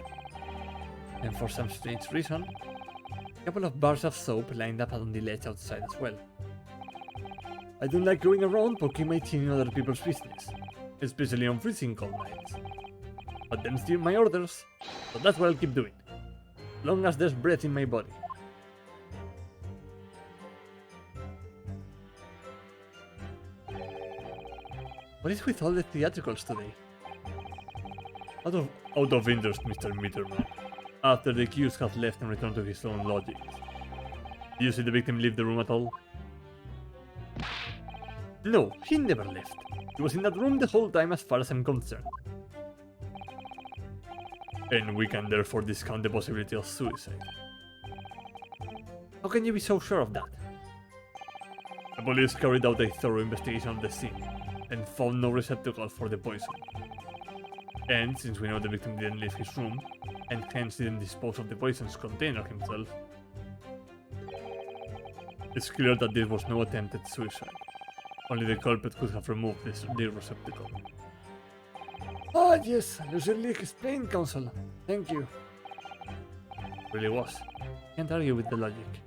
And for some strange reason, a couple of bars of soap lined up on the ledge outside as well. I don't like going around poking my chin in other people's business, especially on freezing cold nights. But them steal my orders, so that's what I'll keep doing, long as there's breath in my body. What is with all the theatricals today? Out of interest, Mr. Mitterman, after the accused had left and returned to his own lodgings, did you see the victim leave the room at all? No, he never left. He was in that room the whole time as far as I'm concerned. And we can therefore discount the possibility of suicide. How can you be so sure of that? The police carried out a thorough investigation of the scene and found no receptacle for the poison. And since we know the victim didn't leave his room, and hence didn't dispose of the poison's container himself, it's clear that this was no attempted suicide. Only the culprit could have removed the receptacle. Ah, yes, legibly explained, Counsel. Thank you. Really was. Can't argue with the logic.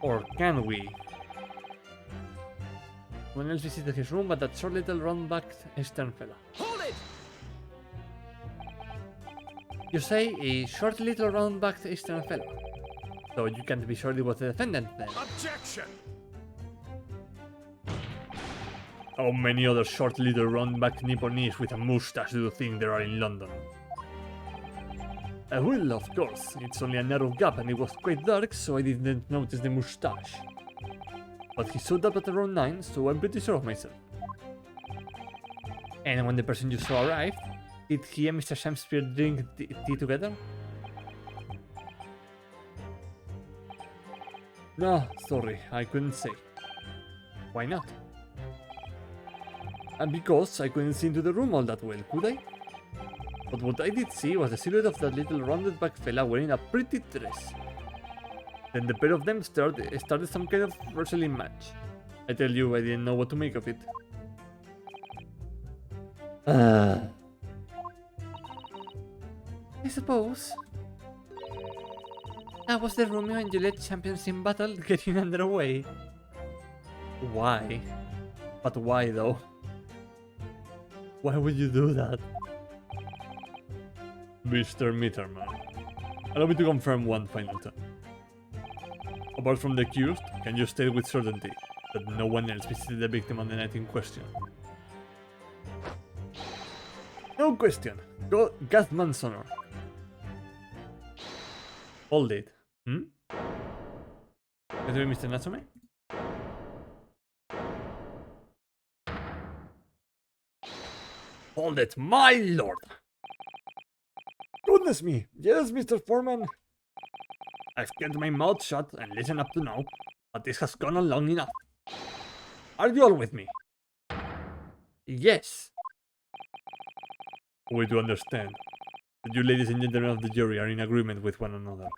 Or can we? No one else visited his room but that short little round-backed Eastern fella. Hold it! You say a short little round-backed Eastern fella. So you can't be sure it was the defendant then. Objection! How many other short little round-backed Nipponese with a moustache do you think there are in London? Well, of course, it's only a narrow gap and it was quite dark, so I didn't notice the moustache. But he showed up at around 9, so I'm pretty sure of myself. And when the person you saw arrived, did he and Mr. Shakespeare drink tea together? No, sorry, I couldn't say. Why not? And because I couldn't see into the room all that well, could I? But what I did see was the silhouette of that little rounded back fella wearing a pretty dress. Then the pair of them started some kind of wrestling match. I tell you, I didn't know what to make of it. I suppose that was the Romeo and Juliet champions in battle getting underway. Why? But why though? Why would you do that? Mr. Mitterman, allow me to confirm one final time. Apart from the accused, can you state with certainty that no one else visited the victim on the night in question? No question. Go Gathman's honor. Hold it. Can you Mr. Natsume? Hold it, my lord! Goodness me! Yes, Mr. Foreman? I've kept my mouth shut and listened up to now, but this has gone on long enough. Are you all with me? Yes. We do understand that you ladies and gentlemen of the jury are in agreement with one another.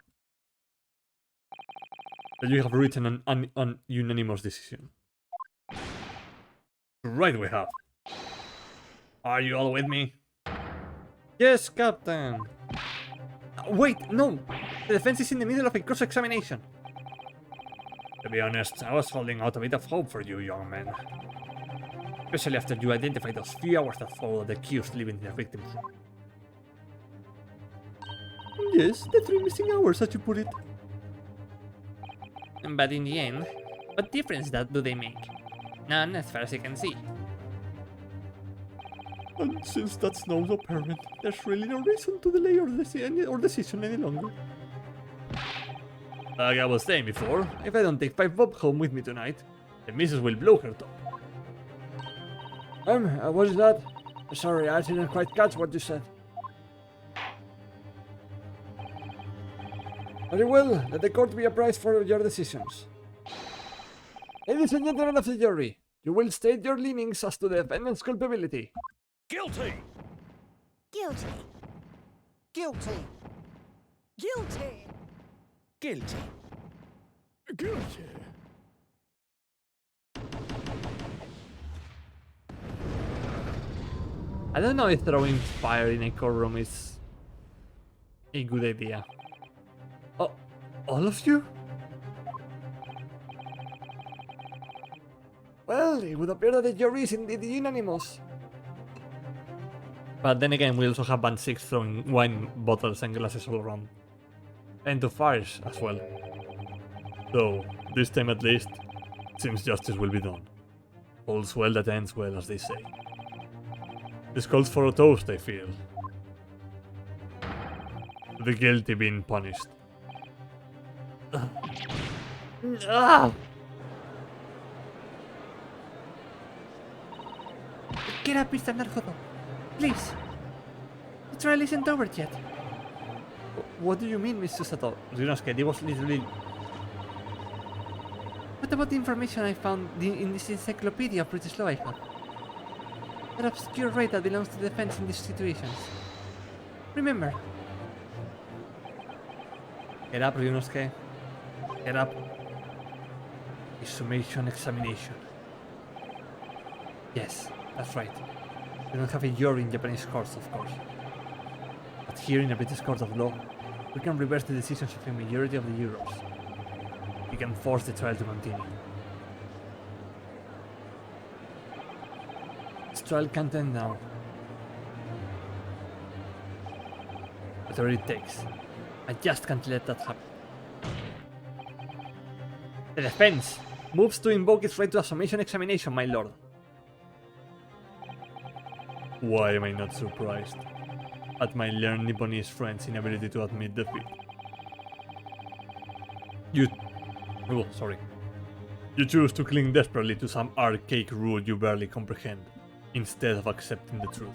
That you have reached an unanimous decision. Right we have. Are you all with me? Yes, Captain. Wait, no! The defense is in the middle of a cross-examination. To be honest, I was holding out a bit of hope for you, young man. Especially after you identified those few hours that followed the accused living in the victim's room. Yes, the 3 missing hours, as you put it. But in the end, what difference do they make? None, as far as I can see. And since that's now apparent, there's really no reason to delay our decision any longer. Like I was saying before, if I don't take 5 bob home with me tonight, the missus will blow her top. What is that? Sorry, I didn't quite catch what you said. Very well, let the court be apprised for your decisions. Ladies and gentlemen of the jury, you will state your leanings as to the defendant's culpability. Guilty! Guilty. Guilty. Guilty. Guilty. Guilty. I don't know if throwing fire in a courtroom is a good idea. Oh, all of you? Well, it would appear that the jury is indeed unanimous. But then again, we also have Band 6 throwing wine bottles and glasses all around. And to fires as well. So, this time at least, seems justice will be done. All's well that ends well, as they say. This calls for a toast, I feel. The guilty being punished. Get up, Mr. Narjodo. Please. The trial isn't over yet. What do you mean, Mr. Sato? Ryunosuke, it was literally... What about the information I found in this encyclopedia of British law I have? That obscure right that belongs to the defense in these situations. Remember. Get up, Ryunosuke. Get up. A summation examination. Yes, that's right. We don't have a jury in Japanese courts, of course. But here in a British court of law, we can reverse the decisions of a majority of the jurors. We can force the trial to continue. trial can't end now. Whatever it takes. I just can't let that happen. The defense moves to invoke its right to a summation examination, my lord. Why am I not surprised at my learned Nipponese friend's inability to admit defeat? You choose to cling desperately to some archaic rule you barely comprehend, instead of accepting the truth.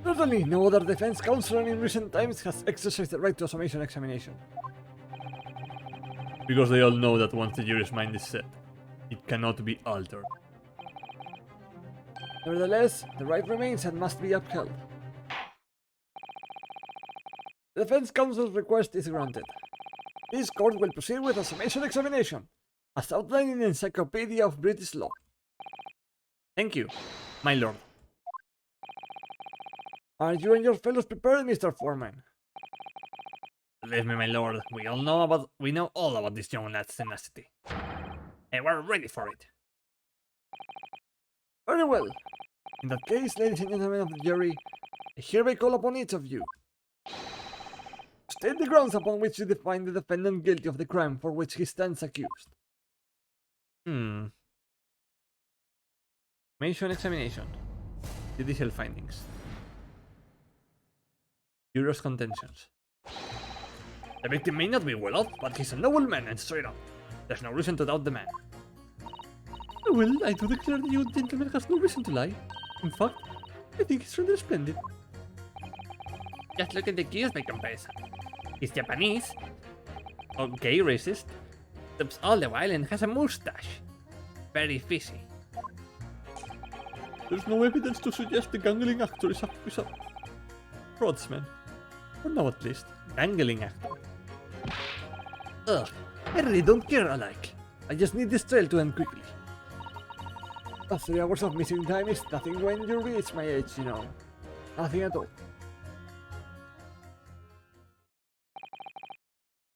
Certainly, no other defense counselor in recent times has exercised the right to a summation examination. Because they all know that once the jury's mind is set, it cannot be altered. Nevertheless, the right remains and must be upheld. The defense counsel's request is granted. This court will proceed with a summation examination, as outlined in the Encyclopedia of British Law. Thank you, my lord. Are you and your fellows prepared, Mr. Foreman? Believe me, my lord, we know all about this young lad's tenacity. And we're ready for it. Very well. In that case, ladies and gentlemen of the jury, I hereby call upon each of you to state the grounds upon which you define the defendant guilty of the crime for which he stands accused. Summation examination. Judicial findings. Jurors' contentions. The victim may not be well off, but he's a noble man and straight up. There's no reason to doubt the man. Well, I do declare that you gentleman has no reason to lie. In fact, I think he's rather splendid. Just look at the accused by comparison. He's Japanese, or gay racist, stops all the while and has a moustache. Very fishy. There's no evidence to suggest the gangling actor is a fraudsman. For now at least. Gangling actor. Ugh, I really don't care alike. I just need this trial to end quickly. 3 hours of missing time is nothing when you reach my age, you know. Nothing at all.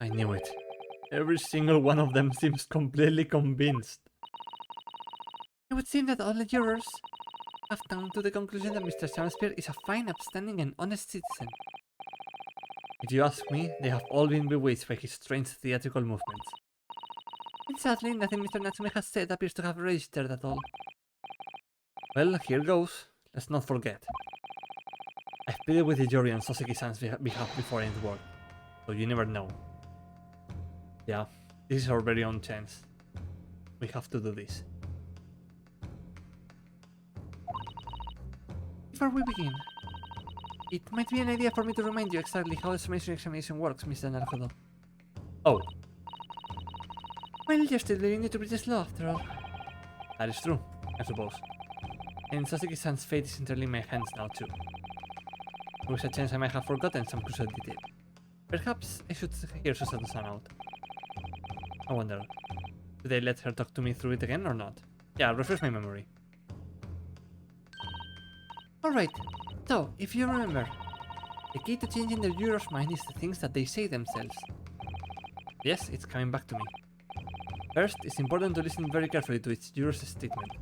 I knew it. Every single one of them seems completely convinced. It would seem that all the jurors have come to the conclusion that Mr. Shakespeare is a fine, upstanding, and honest citizen. If you ask me, they have all been bewitched by his strange theatrical movements. And sadly, nothing Mr. Natsume has said appears to have registered at all. Well, here goes. Let's not forget. I've pleaded with the jury on Soseki-san's behalf before I work, so you never know. Yeah, this is our very own chance. We have to do this. Before we begin, it might be an idea for me to remind you exactly how the summation examination works, Mr. Naruhodo. Oh, Well, you're still very new to British law, after all. that is true, I suppose. And Soseki-san's fate is entirely in my hands now too. There is a chance I might have forgotten some crucial detail. Perhaps I should hear Susato-san out. I wonder, did I let her talk to me through it again or not? Yeah, refresh my memory. Alright, so, if you remember, the key to changing the juror's mind is the things that they say themselves. Yes, it's coming back to me. First, it's important to listen very carefully to each juror's statement.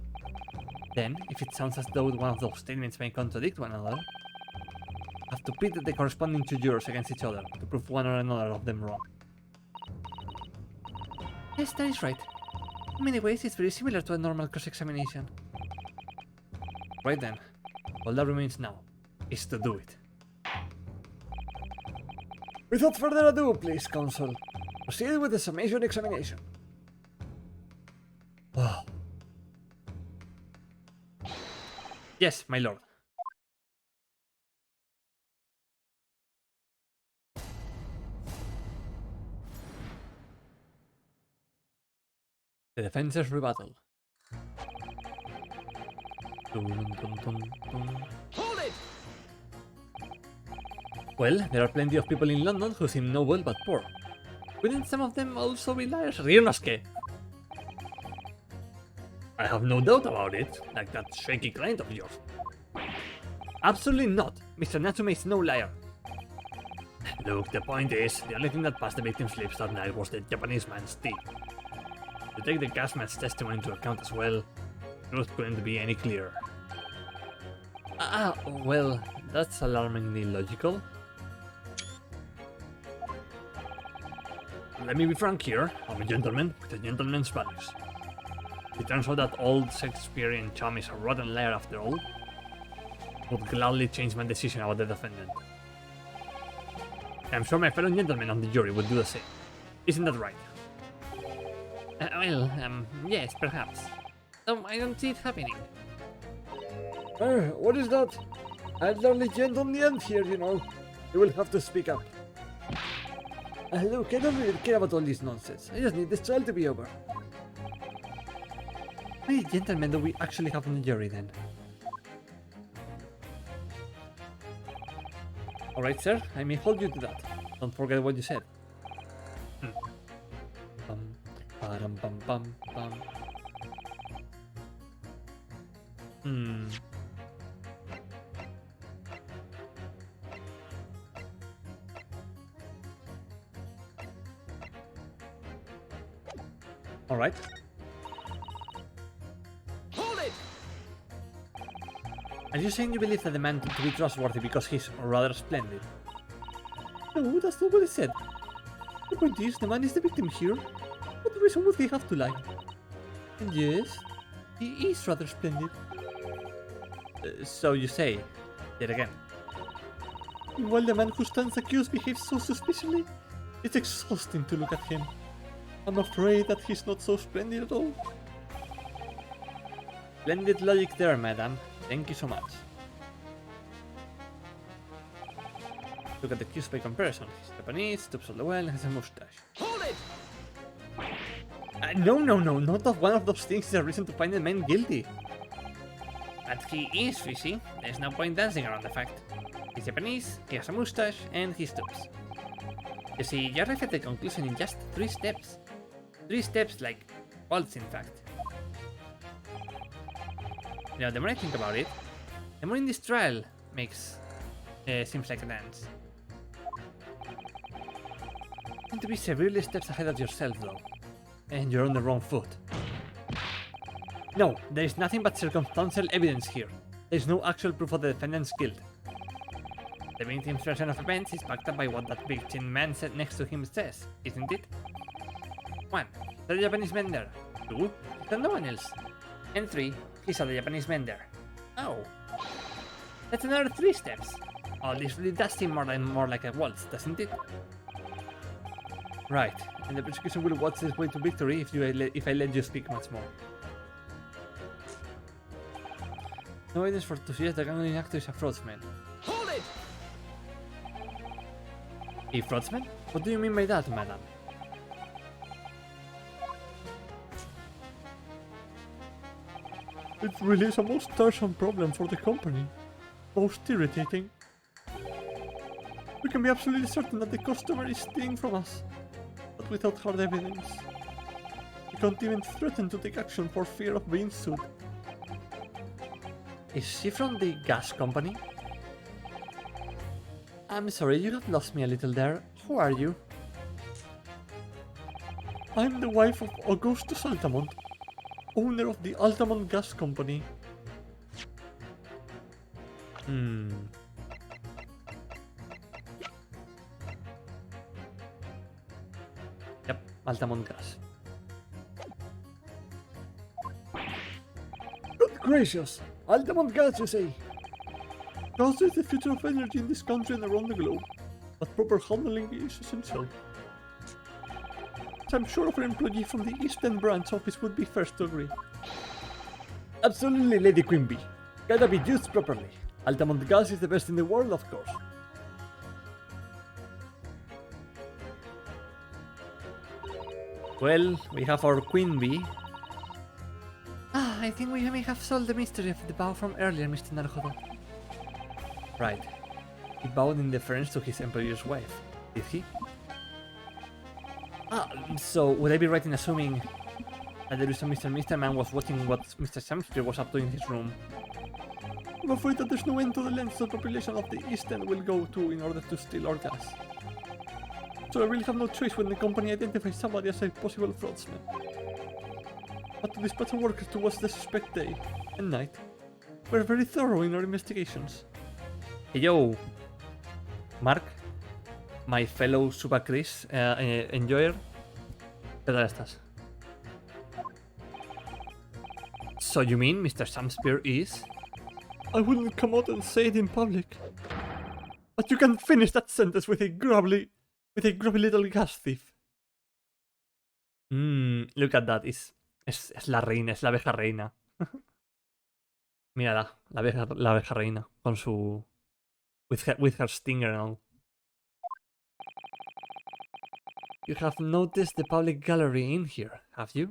Then, if it sounds as though one of those statements may contradict one another, have to pit the corresponding two jurors against each other to prove one or another of them wrong. Yes, that is right. In many ways, it's very similar to a normal cross-examination. Right then, all that remains now is to do it. Without further ado, please, counsel, proceed with the summation examination. Yes, my lord. The defense's rebuttal. Dun, dun, dun, dun. Hold it! Well, there are plenty of people in London who seem noble but poor. Wouldn't some of them also be liars? Ryunosuke! I have no doubt about it, like that shaky client of yours. Absolutely not! Mr. Natsume is no liar. Look, the point is, the only thing that passed the victim's lips that night was the Japanese man's teeth. To take the gas man's testimony into account as well, Truth couldn't be any clearer. Well, that's alarmingly logical. Let me be frank here. I'm a gentleman with a gentleman's values. It turns out that old Shakespearean chum is a rotten liar after all. I would gladly change my decision about the defendant. I'm sure my fellow gentlemen on the jury would do the same. Isn't that right? Yes, perhaps. Though I don't see it happening. What is that? Elderly gent on the end here, you know. You will have to speak up. Look, I don't really care about all this nonsense. I just need this trial to be over. How many gentlemen do we actually have on the jury then? Alright, sir, I may hold you to that. Don't forget what you said. Bum, ba-dum, bum, bum, bum. Alright. Hold it! Are you saying you believe that the man to be trustworthy because he's rather splendid? No, that's not what I said. The point is, the man is the victim here. What reason would he have to lie? And yes, he is rather splendid. So you say, yet again. While the man who stands accused behaves so suspiciously, it's exhausting to look at him. I'm afraid that he's not so splendid at all. Splendid logic there, madam. Thank you so much. Look at the accused by comparison. He's Japanese, stoops all the well, and has a mustache. Hold it! No, not that one of those things is a reason to find the man guilty. But he is fishy. There's no point dancing around the fact. He's Japanese, he has a mustache, and he stoops. You see, you arrive at the conclusion in just 3 steps. 3 steps like waltz, in fact. You know, the more I think about it, the more in this trial seems like a dance. You seem to be severely steps ahead of yourself, though. And you're on the wrong foot. No, there is nothing but circumstantial evidence here. There is no actual proof of the defendant's guilt. The victim's version of events is backed up by what that big chin man said next to him says, isn't it? 1. He saw the Japanese man there. 2. He saw no one else. And 3. He saw the Japanese man there. Oh. That's another 3 steps. Oh, this really does seem more like a waltz, doesn't it? Right, and the prosecution will watch this way to victory if I let you speak much more. No evidence to suggest the gangling actor is a fraudman. Hold it! A fraudman? What do you mean by that, madam? It really is a most tiresome problem for the company. Most irritating. We can be absolutely certain that the customer is stealing from us, but without hard evidence. We can't even threaten to take action for fear of being sued. Is she from the gas company? I'm sorry, you have lost me a little there. Who are you? I'm the wife of Augustus Altamont, owner of the Altamont Gas Company. Yep, Altamont Gas. Good gracious! Altamont Gas, you say? Gas is the future of energy in this country and around the globe, but proper handling is essential. I'm sure our employee from the East End branch office would be first to agree. Absolutely, Lady Quimby. Gotta be used properly. Altamont Gas is the best in the world, of course. Well, we have our Queen Bee. I think we may have solved the mystery of the bow from earlier, Mr. Naruhodo. Right. He bowed in deference to his employer's wife, did he? So would I be right in assuming that the reason Mr. Man was watching what Mr. Samspear was up to in his room? I'm afraid that there's no end to the lengths the population of the East End will go to in order to steal our gas. So I really have no choice when the company identifies somebody as a possible fraudster. but to dispatch a worker towards the suspect day and night. We're very thorough in our investigations. Hey, yo, Mark, my fellow Suba Chris enjoyer. ¿Qué tal estás? So you mean Mr. Samspear is? I wouldn't come out and say it in public. But you can finish that sentence with a grubby little gas thief. Look at that. Es la reina, es la abeja reina. Mírala, la abeja reina. Con su... With her stinger and all. You have noticed the public gallery in here, have you?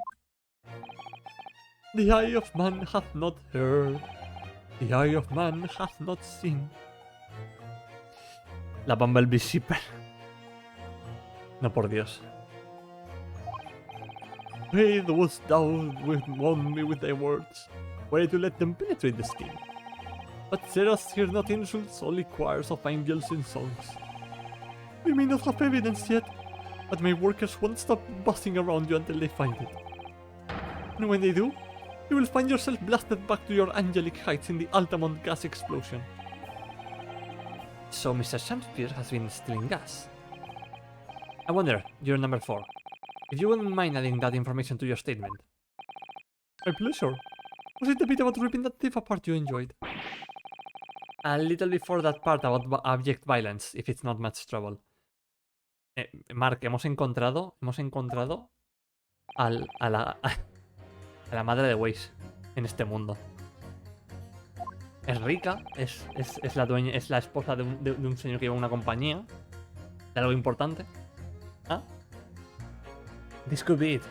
The eye of man hath not heard. The eye of man hath not seen. La Bumblebee Shipper. No, por Dios. Pray those thou wilt warn me with thy words. Way to let them penetrate the skin. But Sarah's hear not insults, only choirs of angels in songs. We may not have evidence yet, but my workers won't stop buzzing around you until they find it. And when they do, you will find yourself blasted back to your angelic heights in the Altamont gas explosion. So Mr. Samspear has been stealing gas. I wonder, you're number 4. If you wouldn't mind adding that information to your statement. My pleasure. Was it the bit about ripping that thief apart you enjoyed? A little before that part about abject violence, if it's not much trouble. Mark, hemos encontrado a la madre de Weiss en este mundo. Es rica, es la dueña, es la esposa de un señor que lleva una compañía, de algo importante. ¿Ah? This could be it.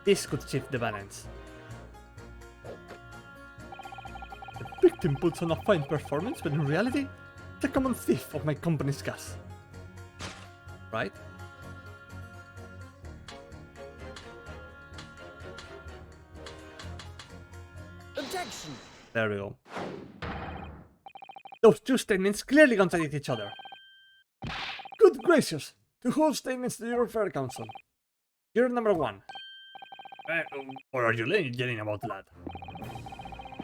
This could shift the balance. The victim puts on a fine performance, but in reality, it's a common thief of my company's gas. Right? Objection! There we go. Those two statements clearly contradict each other. Good gracious! To whose statements do you refer, Counsel? You're number 1. What are you yelling about, lad?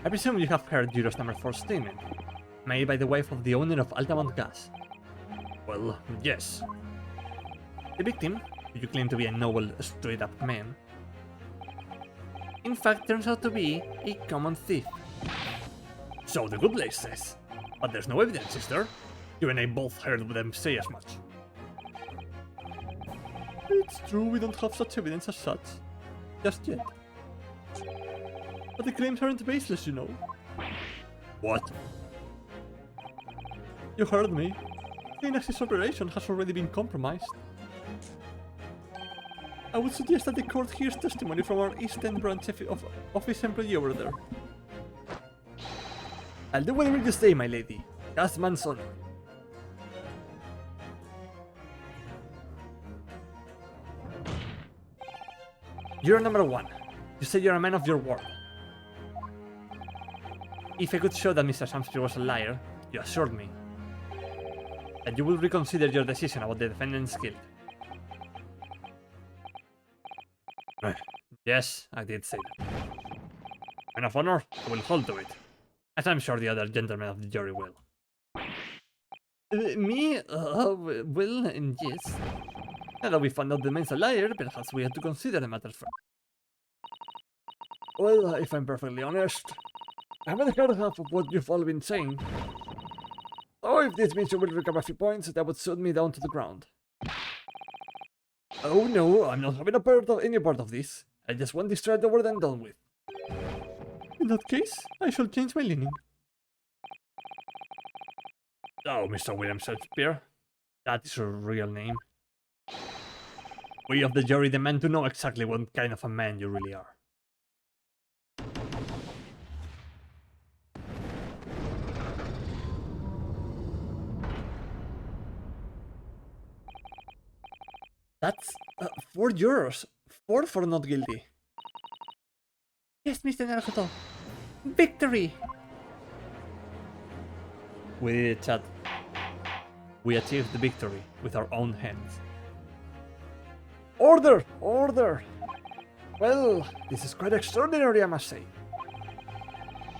I presume you have heard Juro's number 4 statement, made by the wife of the owner of Altamont Gas. Well, yes. The victim, who you claim to be a noble, straight-up man, in fact turns out to be a common thief. So the good place says. But there's no evidence, is there? You and I both heard them say as much. It's true we don't have such evidence as such. Just yet. But the claims aren't baseless, you know. What? You heard me. Phoenix's operation has already been compromised. I would suggest that the court hears testimony from our East End branch of office employee over there. I'll do whatever you say, my lady. Gasman's honor. You're number 1. You say you're a man of your word. If I could show that Mr. Samspear was a liar, you assured me that you will reconsider your decision about the defendant's guilt. Yes, I did say that. Man of honor, I will hold to it. As I'm sure the other gentlemen of the jury will. Me? Well, yes. Now that we found out the man's a liar, perhaps we have to consider the matter further. Well, if I'm perfectly honest, I haven't heard half of what you've all been saying. So if this means you will recover a few points, that would suit me down to the ground. Oh no, I'm not having any part of this. I just want this tried over and done with. In that case, I shall change my leaning. Oh, Mr. William Shakespeare. That is your real name. We of the jury demand to know exactly what kind of a man you really are. That's 4 euros. 4 for not guilty. Yes, Mr. Naruto. Victory! We did it, chat. We achieved the victory with our own hands. Order! Order! Well, this is quite extraordinary, I must say.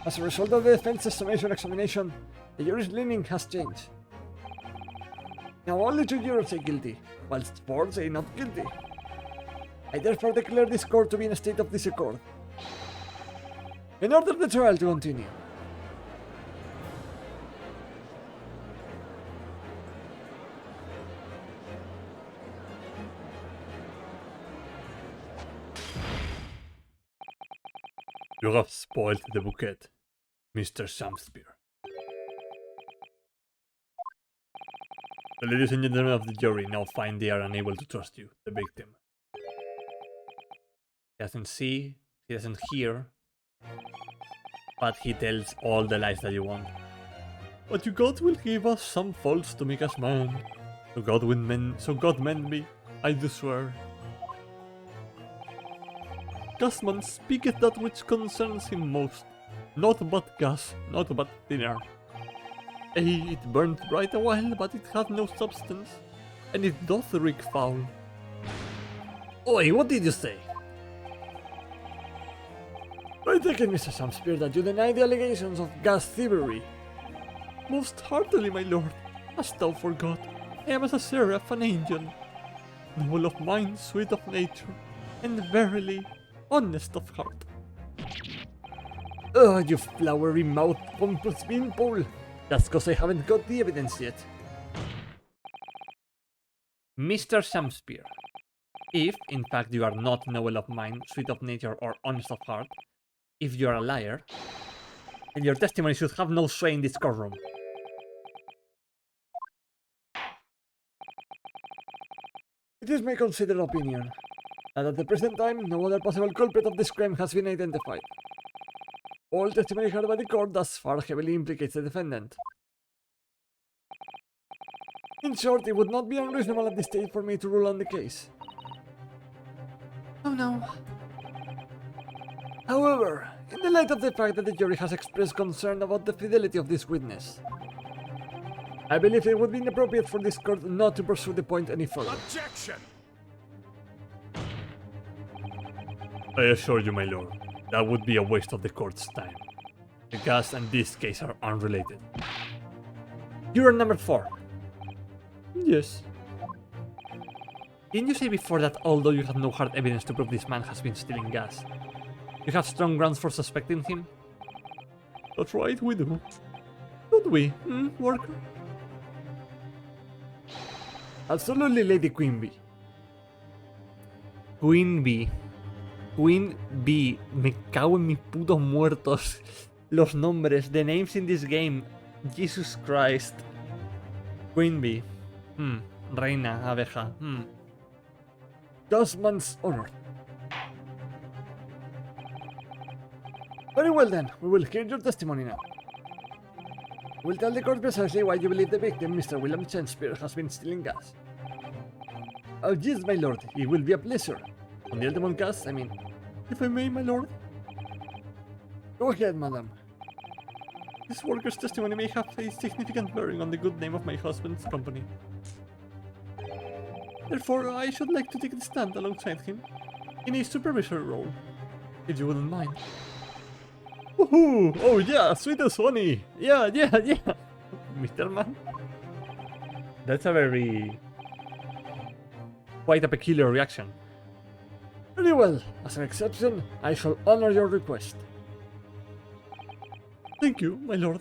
As a result of the defense's summation examination, the jury's leaning has changed. Now only 2 jurors say guilty, whilst 4 say not guilty. I therefore declare this court to be in a state of disaccord. In order the trial to continue. You have spoiled the bouquet, Mr. Shamspeare. The ladies and gentlemen of the jury now find they are unable to trust you, the victim. He doesn't see, he doesn't hear, but he tells all the lies that you want. But you God will give us some faults to make us man. So God mend me, I do swear. Gasman speaketh that which concerns him most, not but gas, not but thinner. It burnt bright a while, but it hath no substance, and it doth reek foul. Oi, what did you say? I take it, Mr. Shamspeare, that you deny the allegations of gas thievery. Most heartily, my lord, hast thou forgot, I am as a seraph, an angel, noble of mind, sweet of nature, and verily, honest of heart. Oh, you flowery mouth pompous beanpole. That's cause I haven't got the evidence yet. Mr. Shamspeare, if in fact you are not noble of mind, sweet of nature, or honest of heart, if you are a liar, then your testimony should have no sway in this courtroom. It is my considered opinion that at the present time no other possible culprit of this crime has been identified. All testimony heard by the court thus far heavily implicates the defendant. In short, it would not be unreasonable at this stage for me to rule on the case. Oh no. However, in the light of the fact that the jury has expressed concern about the fidelity of this witness, I believe it would be inappropriate for this court not to pursue the point any further. Objection! I assure you, my lord, that would be a waste of the court's time. The gas and this case are unrelated. Juror number 4. Yes. Didn't you say before that although you have no hard evidence to prove this man has been stealing gas, you have strong grounds for suspecting him? That's right, we do. Don't we, worker? Absolutely, Lady Queenbee. Queen Bee, me cago en mis putos muertos. Los nombres, the names in this game. Jesus Christ. Queen Bee. Reina, abeja. Gusman's honor. Very well then, we will hear your testimony now. We'll tell the court precisely why you believe the victim, Mr. William Shakespeare, has been stealing gas. Oh yes, my lord, it will be a pleasure. On the Altamont gas, I mean. If I may, my lord, Go ahead, madam. this worker's testimony may have a significant bearing on the good name of my husband's company. Therefore, I should like to take the stand alongside him in a supervisory role, if you wouldn't mind. Woohoo! Oh yeah, sweet as honey! Yeah! Mr. Man? That's a quite a peculiar reaction. Very well. As an exception, I shall honor your request. Thank you, my lord.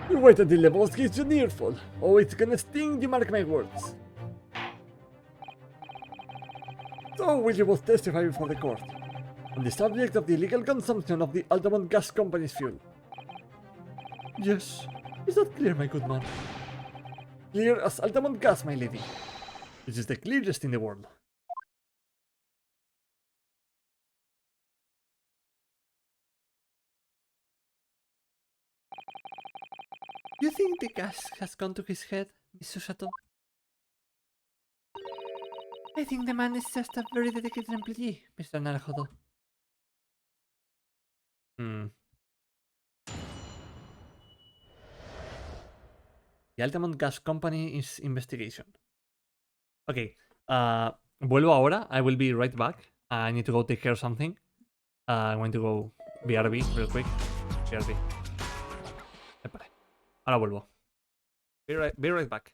You wait until the boss gives you an earful. Oh, it's gonna sting, you mark my words. So, will you both testify before the court on the subject of the illegal consumption of the Altamont Gas Company's fuel? Yes. Is that clear, my good man? Clear as Altamont Gas, my lady. This is the clearest in the world. You think the gas has gone to his head, Mr. Chateau? I think the man is just a very dedicated employee, Mr. Naruhodo. The Altamont Gas Company's investigation. Okay, Vuelvo ahora. I will be right back. I need to go take care of something. I'm going to go BRB real quick. BRB. Vale. Ahora vuelvo. Be right back.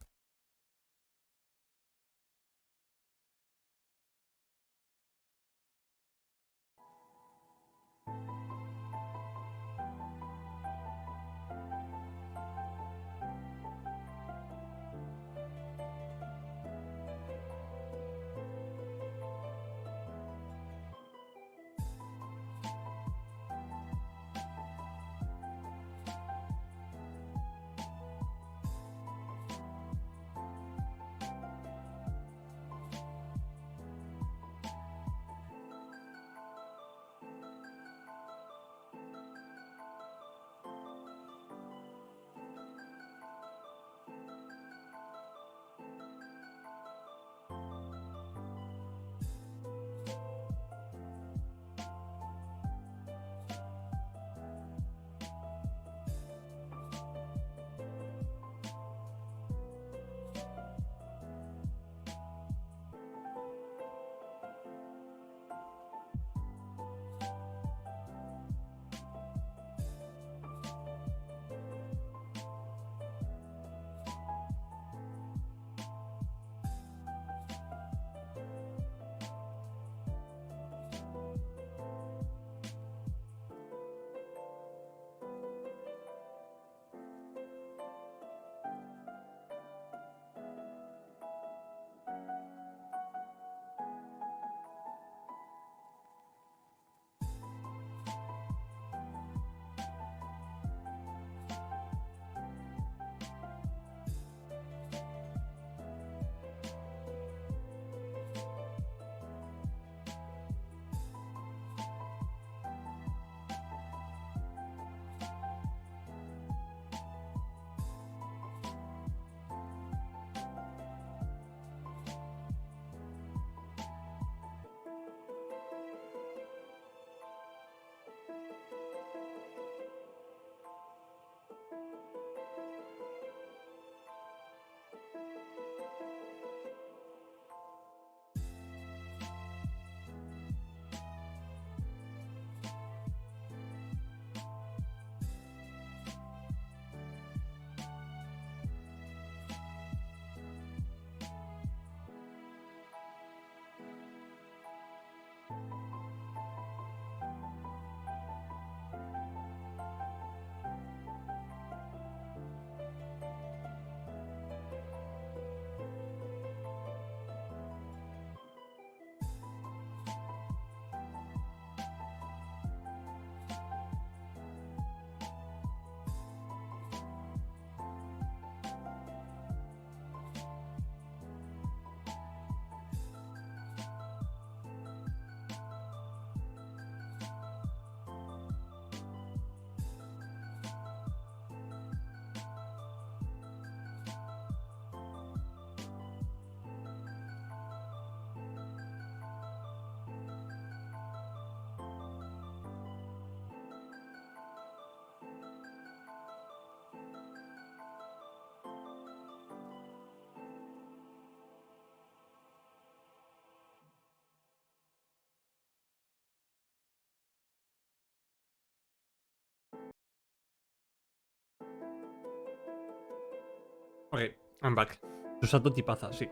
Okay, I'm back. Susato tipaza, sí.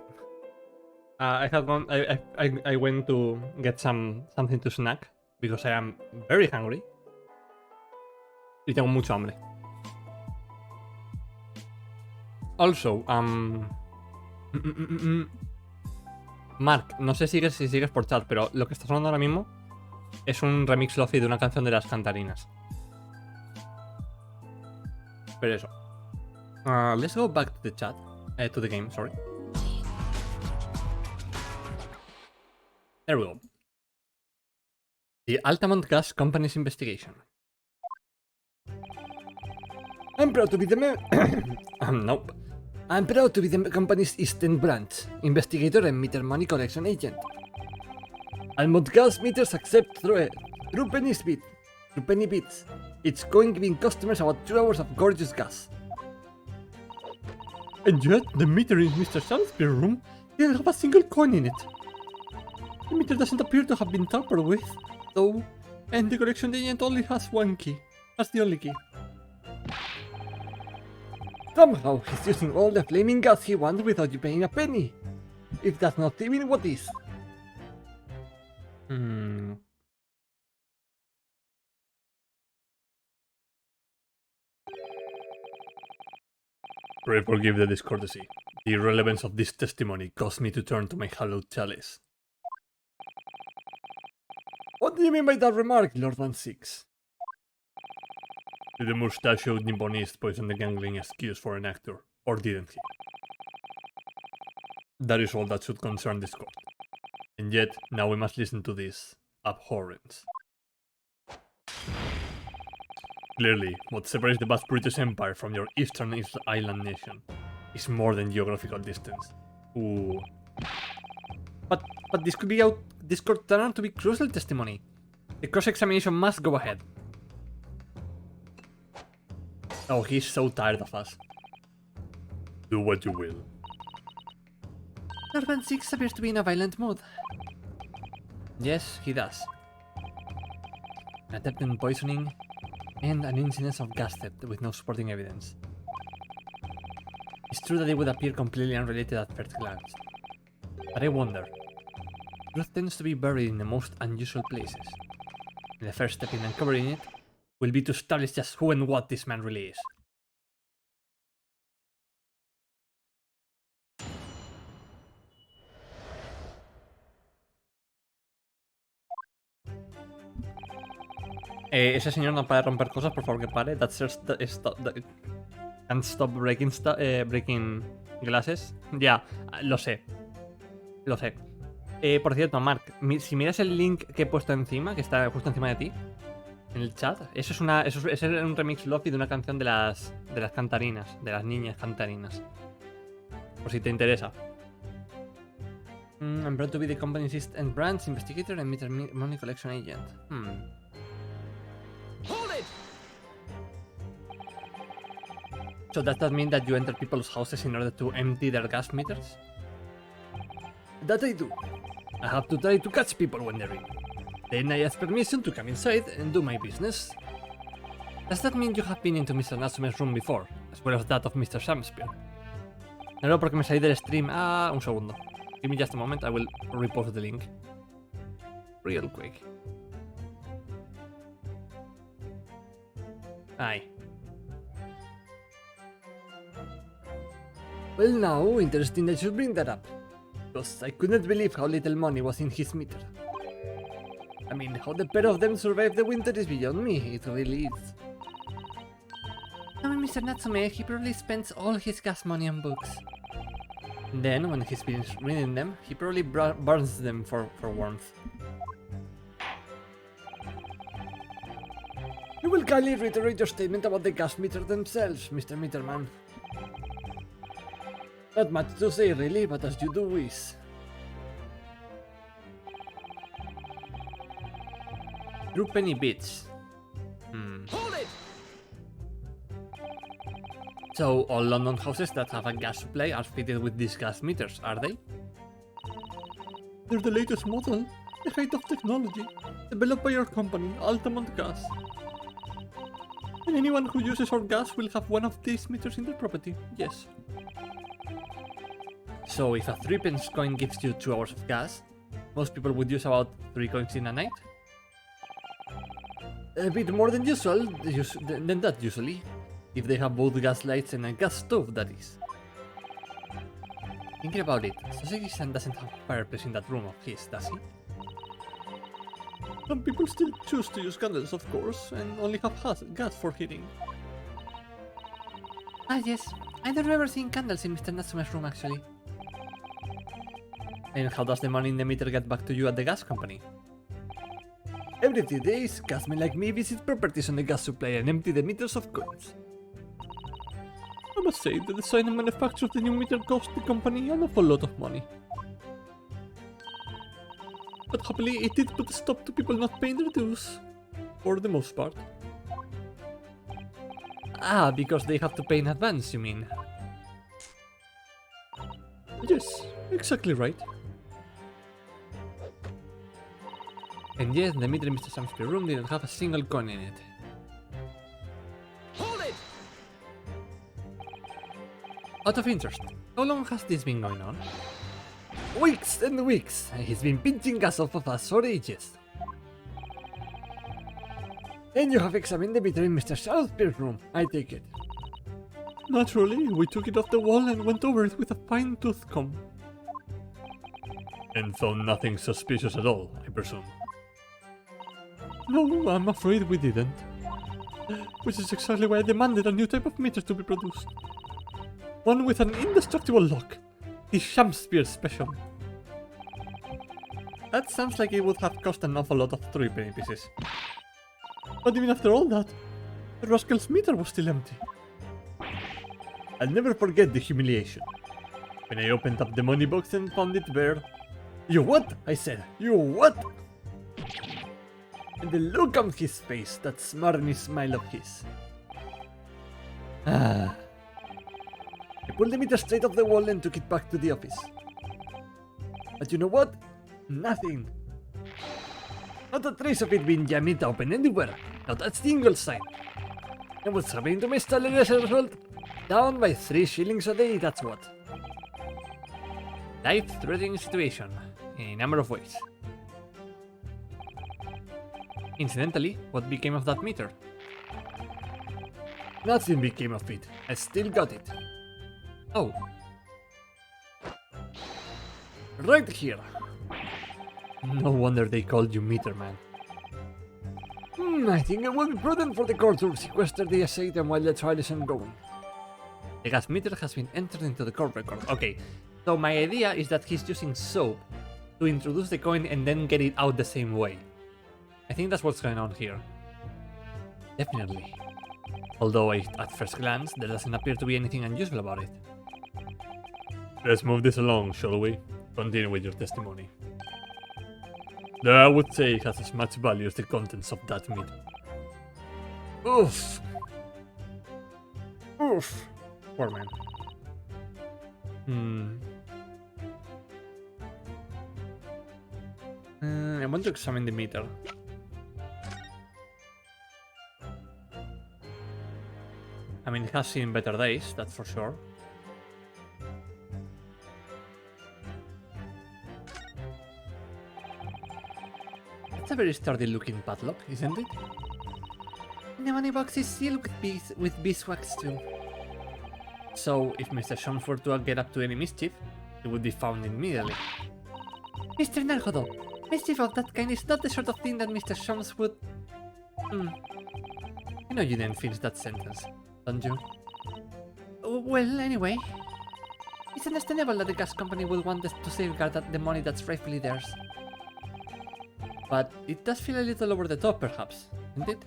I had gone. I went to get something to snack because I am very hungry. Y tengo mucho hambre. Also, Mark, no sé si sigues por chat, pero lo que está sonando ahora mismo es un remix lofi de una canción de las cantarinas. Pero eso. Let's go back to the chat. To the game, sorry. There we go. The Altamont Gas Company's investigation. I'm proud to be the Nope. I'm proud to be the company's Eastern branch, investigator and meter money collection agent. Almond gas meters accept through penny speed, through penny bits. It's going giving customers about 2 hours of gorgeous gas. And yet, the meter in Mr. Salisbury's room didn't have a single coin in it. The meter doesn't appear to have been tampered with, though, and the correction agent only has one key. That's the only key. Somehow, he's using all the flaming gas he wants without you paying a penny. If that's not thieving, what is? Hmm. Pray forgive the discourtesy. The irrelevance of this testimony caused me to turn to my hallowed chalice. What do you mean by that remark, Lord Van Six? Did the mustachioed Nibonist poison the gangling excuse for an actor, or didn't he? That is all that should concern this court. And yet, now we must listen to this abhorrence. Clearly, what separates the vast British Empire from your eastern island nation is more than geographical distance. Ooh. But this could turn out to be crucial testimony. The cross-examination must go ahead. Oh, he's so tired of us. Do what you will. Lord Van Six appears to be in a violent mood. Yes, he does. An attempt in poisoning, and an incidence of gas theft with no supporting evidence. It's true that it would appear completely unrelated at first glance. But I wonder. Truth tends to be buried in the most unusual places. And the first step in uncovering it will be to establish just who and what this man really is. Ese señor no para de romper cosas, por favor que pare. Can't stop breaking, breaking glasses. Ya, lo sé. Lo sé. Por cierto, Mark, si miras el link que he puesto encima, que está justo encima de ti, en el chat, eso es un remix lofi de una canción de las cantarinas, de las niñas cantarinas. Por si te interesa. I'm proud to be the company's and branch investigator and meter money collection agent. Hold it! So does that mean that you enter people's houses in order to empty their gas meters? That I do. I have to try to catch people when they're in. Then I ask permission to come inside and do my business. Does that mean you have been into Mr. Natsume's room before, as well as that of Mr. Samspear? No, porque me salí del stream. Un segundo. Give me just a moment, I will repost the link. Real quick. Aye. Well now, interesting that you bring that up. Because I couldn't believe how little money was in his meter. I mean, how the pair of them survived the winter is beyond me, it really is. Knowing Mr. Natsume, he probably spends all his gas money on books. Then, when he's finished reading them, he probably burns them for warmth. You will kindly reiterate your statement about the gas meter themselves, Mr. Meterman. Not much to say really, but as you do wish. True penny bits. Hold it! So, all London houses that have a gas supply are fitted with these gas meters, are they? They're the latest model, the height of technology, developed by our company, Altamont Gas. And anyone who uses our gas will have one of these meters in their property, yes. So, if a 3-pence coin gives you 2 hours of gas, most people would use about 3 coins in a night? A bit more than usual, Than that usually. If they have both gas lights and a gas stove, that is. Thinking about it, Saseki-san doesn't have a fireplace in that room of his, does he? Some people still choose to use candles, of course, and only have gas for heating. Ah yes, I don't remember seeing candles in Mr. Natsume's room actually. And how does the money in the meter get back to you at the gas company? every 2 days, gasmen like me visit properties on the gas supply and empty the meters of coins. I must say, the design and manufacture of the new meter cost the company an awful lot of money. But happily, it did put a stop to people not paying their dues. For the most part. Ah, because they have to pay in advance, you mean? Yes, exactly right. And yet, the meter in Mr. Samspear's room didn't have a single coin in it. Hold it! Out of interest, how long has this been going on? Weeks and weeks. He's been pinching gas off of us for ages. And you have examined the meter in Mr. Samspear's room, I take it. Naturally, we took it off the wall and went over it with a fine-tooth comb. And found nothing suspicious at all, I presume. No, I'm afraid we didn't. Which is exactly why I demanded a new type of meter to be produced. One with an indestructible lock. The Shamspear Special. That sounds like it would have cost an awful lot of 3 penny pieces. But even after all that, the rascal's meter was still empty. I'll never forget the humiliation. When I opened up the money box and found it bare. You what? I said. You what? And the look on his face, that smarmy smile of his. I pulled the meter straight off the wall and took it back to the office. But you know what? Nothing. Not a trace of it being jammed open anywhere. Not a single sign. And what's happening to my salary as a result? Down by 3 shillings a day, that's what. Life-threatening situation, in a number of ways. Incidentally, what became of that meter? Nothing became of it. I still got it. Oh, Right here. no wonder they called you Meter Man. I think it would be prudent for the court to sequester the estate and while the trial is ongoing. The gas meter has been entered into the court record. Okay, so my idea is that he's using soap to introduce the coin and then get it out the same way. I think that's what's going on here. Definitely. Although at first glance, there doesn't appear to be anything unusual about it. Let's move this along, shall we? Continue with your testimony. That I would say has as much value as the contents of that meter. Oof. Oof. Poor man. I want to examine the meter. I mean, it has seen better days, that's for sure. It's a very sturdy looking padlock, isn't it? The money box is sealed with beeswax too. So, if Mr. Shams were to get up to any mischief, it would be found immediately. Mr. Narhodo, mischief of that kind is not the sort of thing that Mr. Shams would... You know you didn't finish that sentence, don't you? Well, anyway. It's understandable that the gas company would want us to safeguard the money that's rightfully theirs. But it does feel a little over the top, perhaps, isn't it?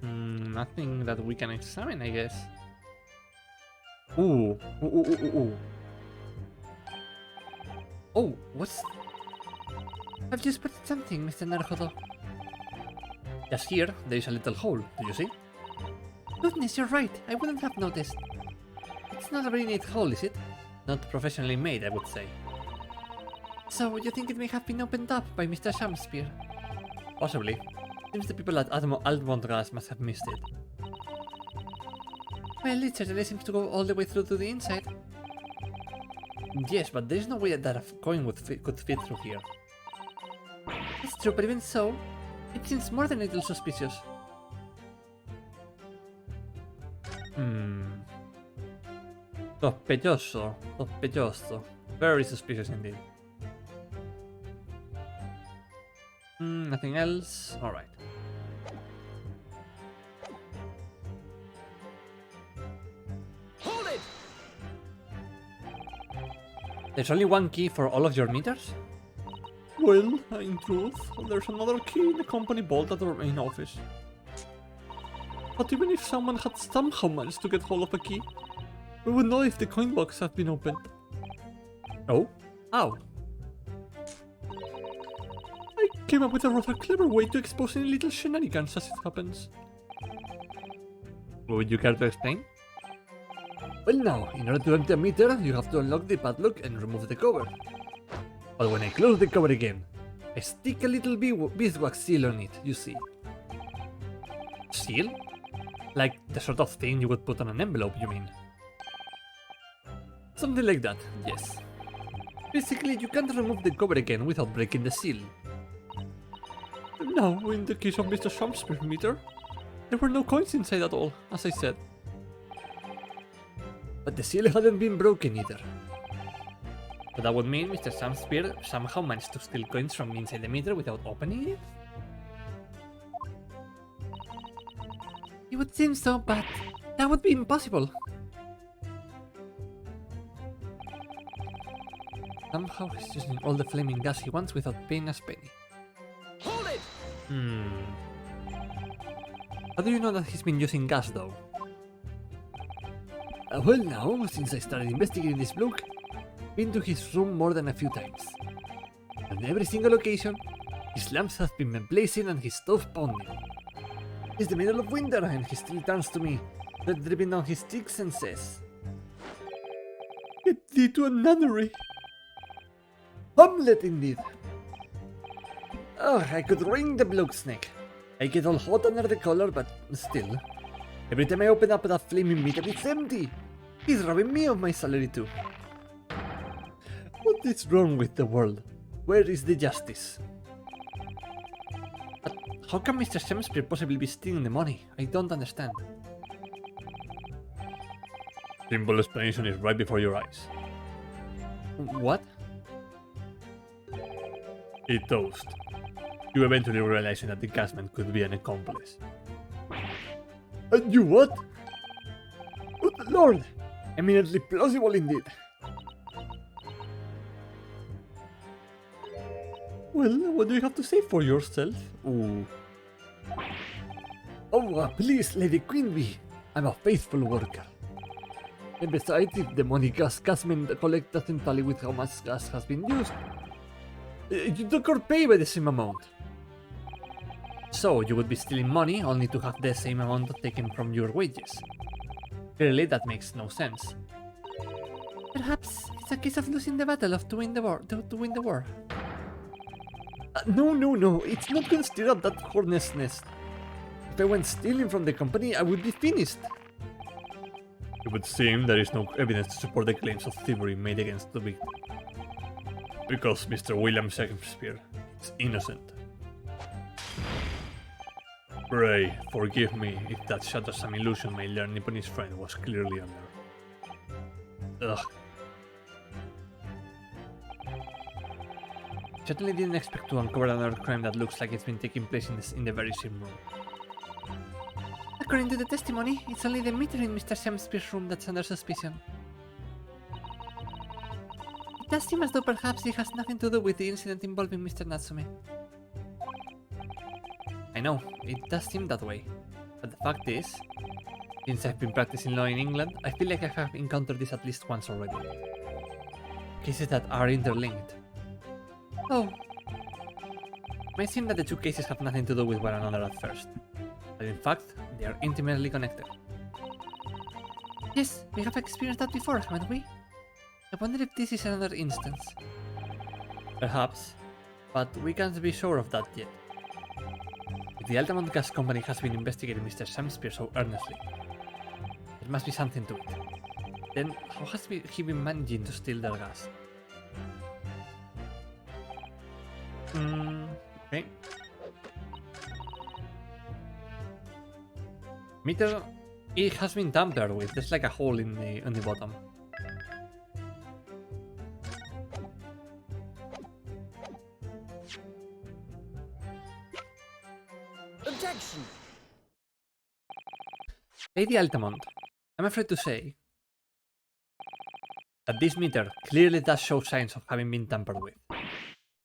Nothing that we can examine, I guess. Ooh. Oh, what's... I've just spotted something, Mr. Narhodo. Just here, there is a little hole, do you see? Goodness, you're right. I wouldn't have noticed. It's not a very neat hole, is it? Not professionally made, I would say. So, you think it may have been opened up by Mr. Shamspear? Possibly. Seems the people at Almondras must have missed it. Well, it certainly seems to go all the way through to the inside. Yes, but there's no way that a coin could fit through here. It's true, but even so, it seems more than a little suspicious. Sospechoso. Sospechoso. Very suspicious indeed. Nothing else? Alright. Hold it! There's only one key for all of your meters? Well, in truth, there's another key in the company vault at our main office. But even if someone had somehow managed to get hold of a key, we would know if the coin box had been opened. Oh? How? I came up with a rather clever way to expose any little shenanigans as it happens. Would you care to explain? Well now, in order to empty a meter, you have to unlock the padlock and remove the cover. But when I close the cover again, I stick a little beeswax seal on it, you see. Seal? Like the sort of thing you would put on an envelope, you mean? Something like that, yes. Basically, you can't remove the cover again without breaking the seal. Now, in the case of Mr. Shumspear meter, there were no coins inside at all, as I said. But the seal hadn't been broken either. So that would mean Mr. Shumspear somehow managed to steal coins from inside the meter without opening it? It would seem so, but that would be impossible. Somehow he's using all the flaming gas he wants without paying us penny. Hold it! How do you know that he's been using gas though? Well now, since I started investigating this bloke, I've been to his room more than a few times. On every single occasion, his lamps have been blazing and his stove pounding. It's the middle of winter and he still turns to me, blood dripping down his cheeks and says, Get thee to a nunnery. Hamlet indeed! Oh, I could wring the bloke's neck. I get all hot under the collar, but still. Every time I open up that flaming meter, it's empty! He's robbing me of my salary too. What is wrong with the world? Where is the justice? But how can Mr. Shumspear possibly be stealing the money? I don't understand. Simple explanation is right before your eyes. What? A toast. You eventually realizing that the gasman could be an accomplice. You what? Good lord! Eminently plausible indeed. Well, what do you have to say for yourself? Ooh. Oh, please, Lady Queenbee. I'm a faithful worker. And besides, if the money gasmen collect doesn't tally with how much gas has been used, you took your pay by the same amount. So you would be stealing money only to have the same amount taken from your wages. Clearly, that makes no sense. Perhaps it's a case of losing the battle to win the war. No, it's not gonna stir up that hornet's nest. If I went stealing from the company, I would be finished. It would seem there is no evidence to support the claims of thievery made against the victim. Because Mr. William Shakespeare is innocent. Pray, forgive me if that shuttersome illusion my learned Nipponese friend was clearly under. Ugh. Certainly didn't expect to uncover another crime that looks like it's been taking place in the very same room. According to the testimony, it's only the meter in Mr. Shumspear's room that's under suspicion. It does seem as though perhaps it has nothing to do with the incident involving Mr. Natsume. I know, it does seem that way. But the fact is, since I've been practicing law in England, I feel like I have encountered this at least once already. Cases that are interlinked. Oh, It may seem that the two cases have nothing to do with one another at first, but in fact, they are intimately connected. yes, we have experienced that before, haven't we? I wonder if this is another instance. Perhaps, but we can't be sure of that yet. If the Altamont Gas Company has been investigating Mr. Shumspear so earnestly, there must be something to it. Then, how has he been managing to steal their gas? Okay. Meter, it has been tampered with. There's like a hole in the bottom. Objection! Lady Altamont, I'm afraid to say that this meter clearly does show signs of having been tampered with.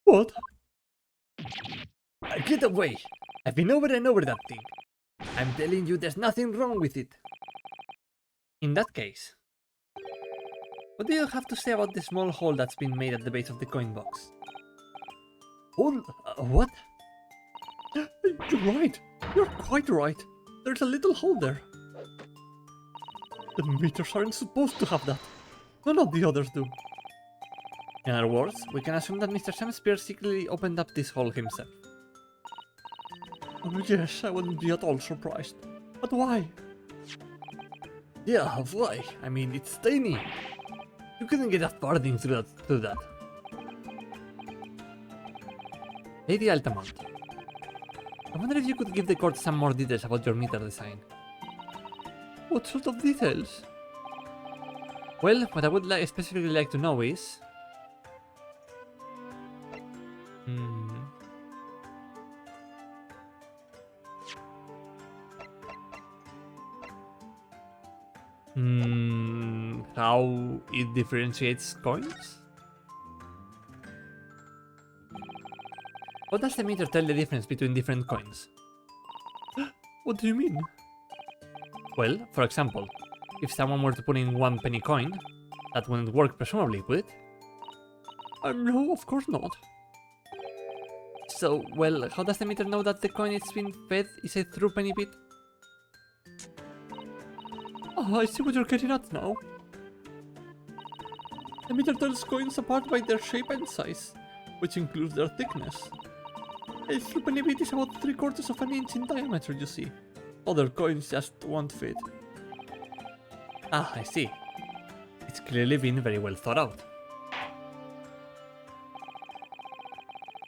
What? Get away! I've been over and over that thing. I'm telling you there's nothing wrong with it. In that case, what do you have to say about the small hole that's been made at the base of the coin box? Hole? What? You're right. You're quite right. There's a little hole there. The meters aren't supposed to have that. None of the others do. In other words, we can assume that Mr. Samspear secretly opened up this hole himself. Oh yes, I wouldn't be at all surprised. But why? Yeah, why? I mean, it's tiny. You couldn't get a farthing through that. Lady Altamont, I wonder if you could give the court some more details about your meter design. What sort of details? Well, what I would specifically like to know is... how it differentiates coins? What does the meter tell the difference between different coins? What do you mean? Well, for example, if someone were to put in 1 penny coin, that wouldn't work presumably, would it? No, of course not. So, well, how does the meter know that the coin it's been fed is a true penny bit? Oh, I see what you're getting at now. The meter tells coins apart by their shape and size, which includes their thickness. A threepenny bit is about 3/4 of an inch in diameter, you see. Other coins just won't fit. Ah, I see. It's clearly been very well thought out.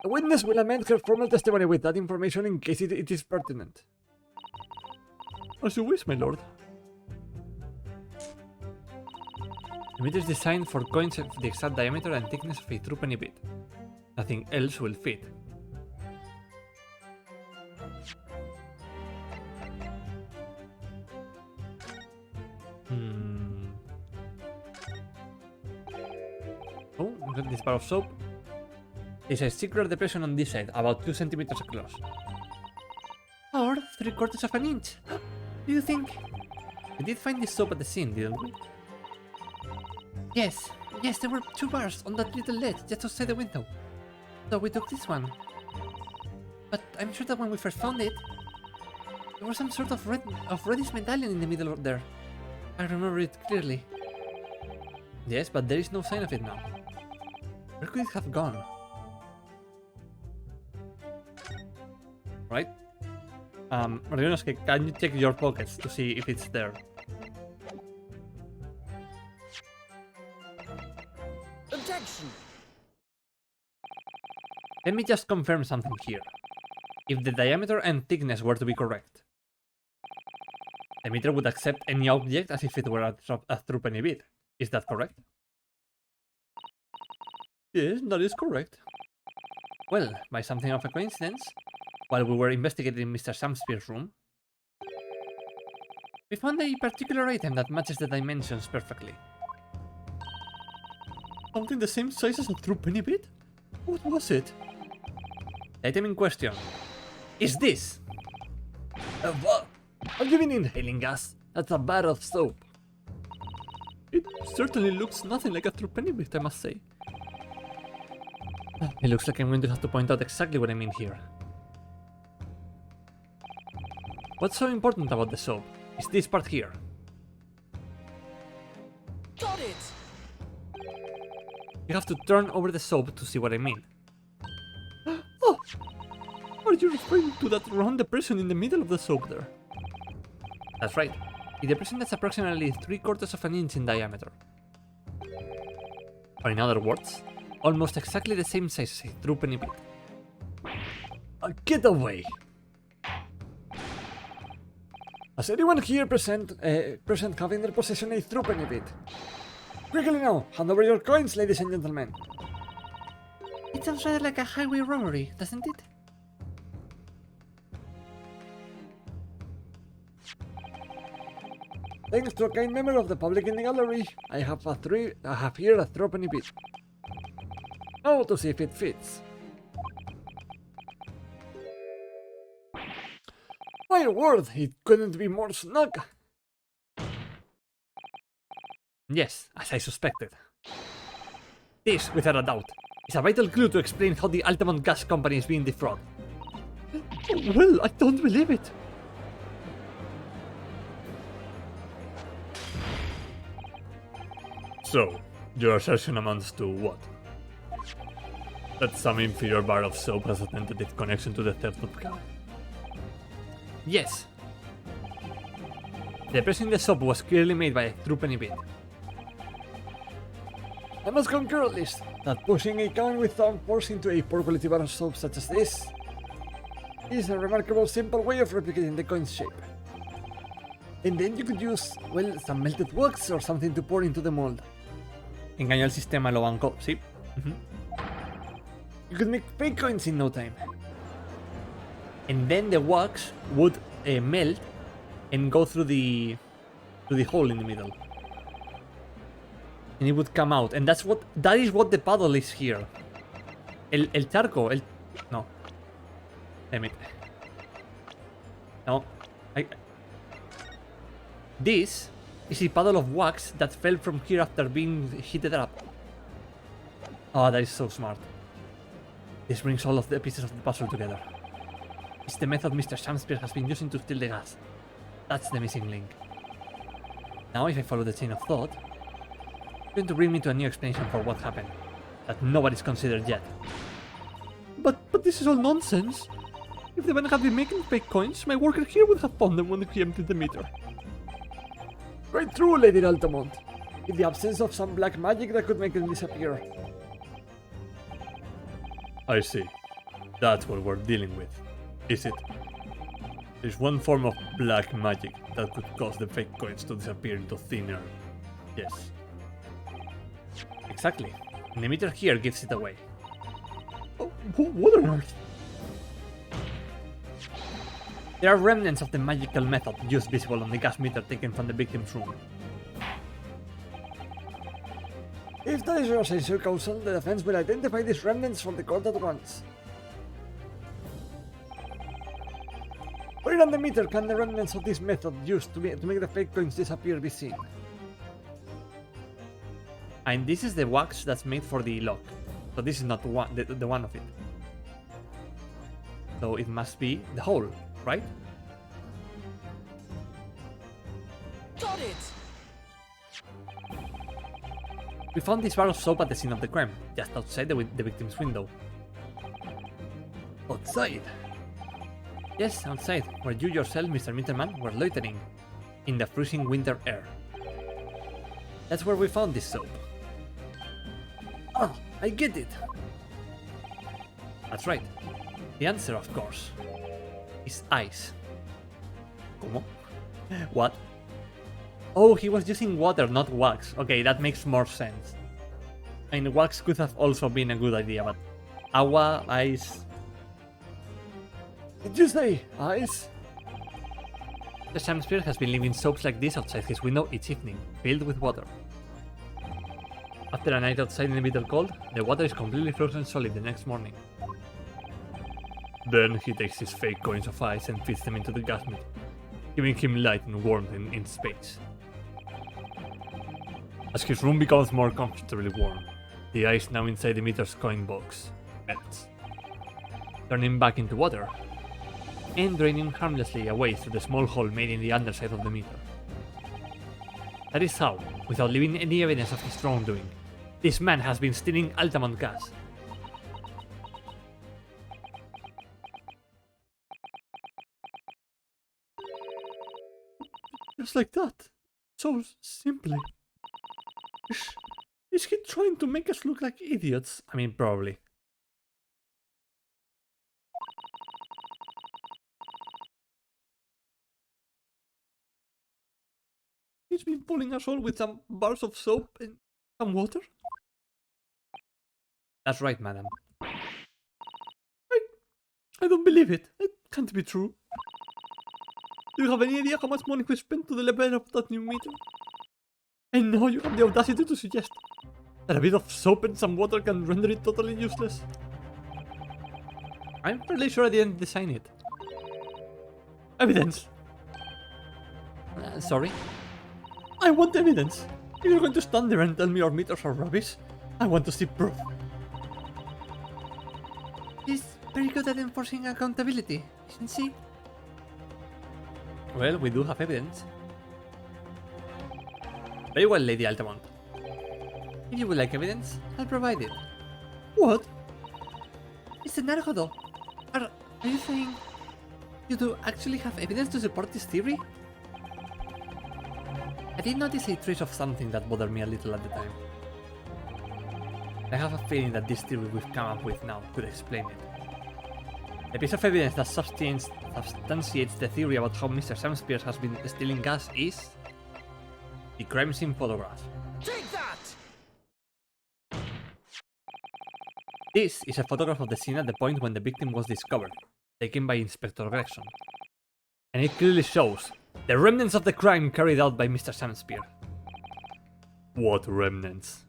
The witness will amend her formal testimony with that information in case it is pertinent. As you wish, my lord. The meter is designed for coins of the exact diameter and thickness of a true penny bit. Nothing else will fit. Oh, look at this bar of soap. There's a circular depression on this side, about 2 centimeters across. Or 3/4 of an inch. Do you think? We did find this soap at the scene, didn't we? Yes, there were 2 bars on that little ledge just outside the window. So we took this one. But I'm sure that when we first found it, there was some sort of reddish medallion in the middle of there. I remember it clearly. Yes, but there is no sign of it now. Where could it have gone? Right? Ryunosuke, can you check your pockets to see if it's there? Objection! Let me just confirm something here. If the diameter and thickness were to be correct, the meter would accept any object as if it were a true penny bit. Is that correct? Yes, that is correct. Well, by something of a coincidence, while we were investigating Mr. Samspear's room, we found a particular item that matches the dimensions perfectly. Something the same size as a true penny bit? What was it? The item in question is this! What? Have you been inhaling gas? That's a bar of soap. It certainly looks nothing like a true penny bit, I must say. It looks like I'm going to have to point out exactly what I mean here. What's so important about the soap is this part here. Got it! You have to turn over the soap to see what I mean. Oh! Are you referring to that round depression in the middle of the soap there? That's right. A depression that's approximately 3/4 of an inch in diameter. Or in other words, almost exactly the same size as a true penny bit. Get away! Does anyone here present have in their possession a true penny bit? Quickly now, hand over your coins, ladies and gentlemen. It sounds rather like a highway robbery, doesn't it? Thanks to a kind member of the public in the gallery, I have here a true penny bit. Now to see if it fits. My word, it couldn't be more snug. Yes, as I suspected. This, without a doubt, is a vital clue to explain how the Altamont Gas Company is being defrauded. Well, I don't believe it. So, your assertion amounts to what? that some inferior bar of soap has a tentative connection to the theft of car. Yes. The pressing the soap was clearly made by a true penny bit. I must concur at least that pushing a can with some force into a poor quality bar of soap such as this is a remarkable simple way of replicating the coin's shape. And then you could use, well, some melted wax or something to pour into the mold. Engañó el sistema, lo bancó, sí. You could make fake coins in no time. And then the wax would melt and go through the hole in the middle. And it would come out. And that is what the puddle is here. El charco, no. Damn it. No. This is a puddle of wax that fell from here after being heated up. Oh, that is so smart. This brings all of the pieces of the puzzle together. It's the method Mr. Shamspeare has been using to steal the gas. That's the missing link. Now, if I follow the chain of thought, it's going to bring me to a new explanation for what happened that nobody's considered yet. But this is all nonsense. If the man had been making fake coins, my worker here would have found them when he emptied the meter. Right through, Lady Altamont. In the absence of some black magic that could make them disappear. I see. That's what we're dealing with, is it? There's one form of black magic that could cause the fake coins to disappear into thin air. Yes. Exactly. And the meter here gives it away. Oh, what on earth? There are remnants of the magical method used visible on the gas meter taken from the victim's room. If that is your sensor counsel, the defense will identify these remnants for the court at once. Where on the meter can the remnants of this method used to make the fake coins disappear be seen? And this is the wax that's made for the lock. So this is not the one of it. So it must be the hole, right? Got it! We found this bar of soap at the scene of the crime, just outside the victim's window. Outside? Yes, outside, where you yourself, Mr. Mitterman, were loitering, in the freezing winter air. That's where we found this soap. Ah, I get it. That's right. The answer, of course, is ice. ¿Cómo? What? Oh, he was using water, not wax. Okay, that makes more sense. I mean, wax could have also been a good idea, but agua, ice... Did you say ice? The Shamspeare has been leaving soaps like this outside his window each evening, filled with water. After a night outside in the bitter cold, the water is completely frozen solid the next morning. Then he takes his fake coins of ice and feeds them into the gas meter, giving him light and warmth in space. As his room becomes more comfortably warm, the ice now inside the meter's coin box melts, turning back into water and draining harmlessly away through the small hole made in the underside of the meter. That is how, without leaving any evidence of his wrongdoing, this man has been stealing Altamont gas. Just like that. So simply. Is he trying to make us look like idiots? I mean, probably. He's been pulling us all with some bars of soap and some water? That's right, madam. I don't believe it. It can't be true. Do you have any idea how much money we spent to the repair of that new meter? And now you have the audacity to suggest that a bit of soap and some water can render it totally useless. I'm fairly sure I didn't design it. Evidence. Sorry? I want evidence. If you're going to stand there and tell me our meters are rubbish, I want to see proof. He's very good at enforcing accountability, isn't she? Well, we do have evidence. Very well, Lady Altamont. If you would like evidence, I'll provide it. What? Mr. Naruhodo, are you saying you do actually have evidence to support this theory? I did notice a trace of something that bothered me a little at the time. I have a feeling that this theory we've come up with now could explain it. The piece of evidence that substantiates the theory about how Mr. Sam Spears has been stealing gas is the crime scene photograph. Take that! This is a photograph of the scene at the point when the victim was discovered, taken by Inspector Gregson. And it clearly shows the remnants of the crime carried out by Mr. Sam Spear. What remnants?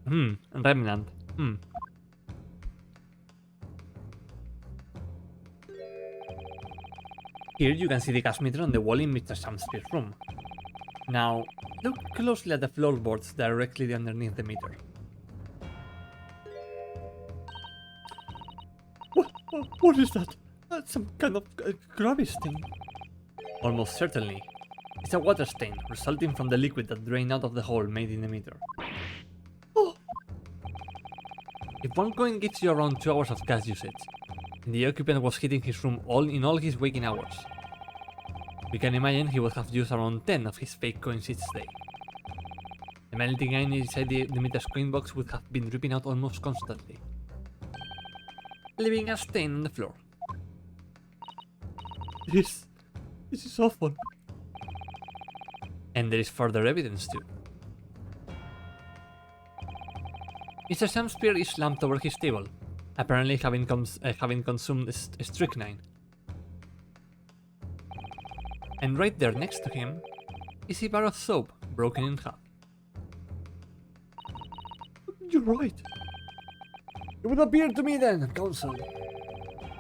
Remnant. Here you can see the gas meter on the wall in Mr. Sam Spear's room. Now, look closely at the floorboards directly underneath the meter. What is that? That's some kind of grubby stain. Almost certainly. It's a water stain resulting from the liquid that drained out of the hole made in the meter. Oh, If one coin gives you around 2 hours of gas usage, and the occupant was heating his room in all his waking hours, we can imagine he would have used around 10 of his fake coins each day. The melting iron inside the meter's coin box would have been dripping out almost constantly, leaving a stain on the floor. this is awful. And there is further evidence too. Mr. Sam Spear is slumped over his table, apparently having consumed strychnine. And right there next to him is a bar of soap broken in half. You're right. It would appear to me then, Counsel,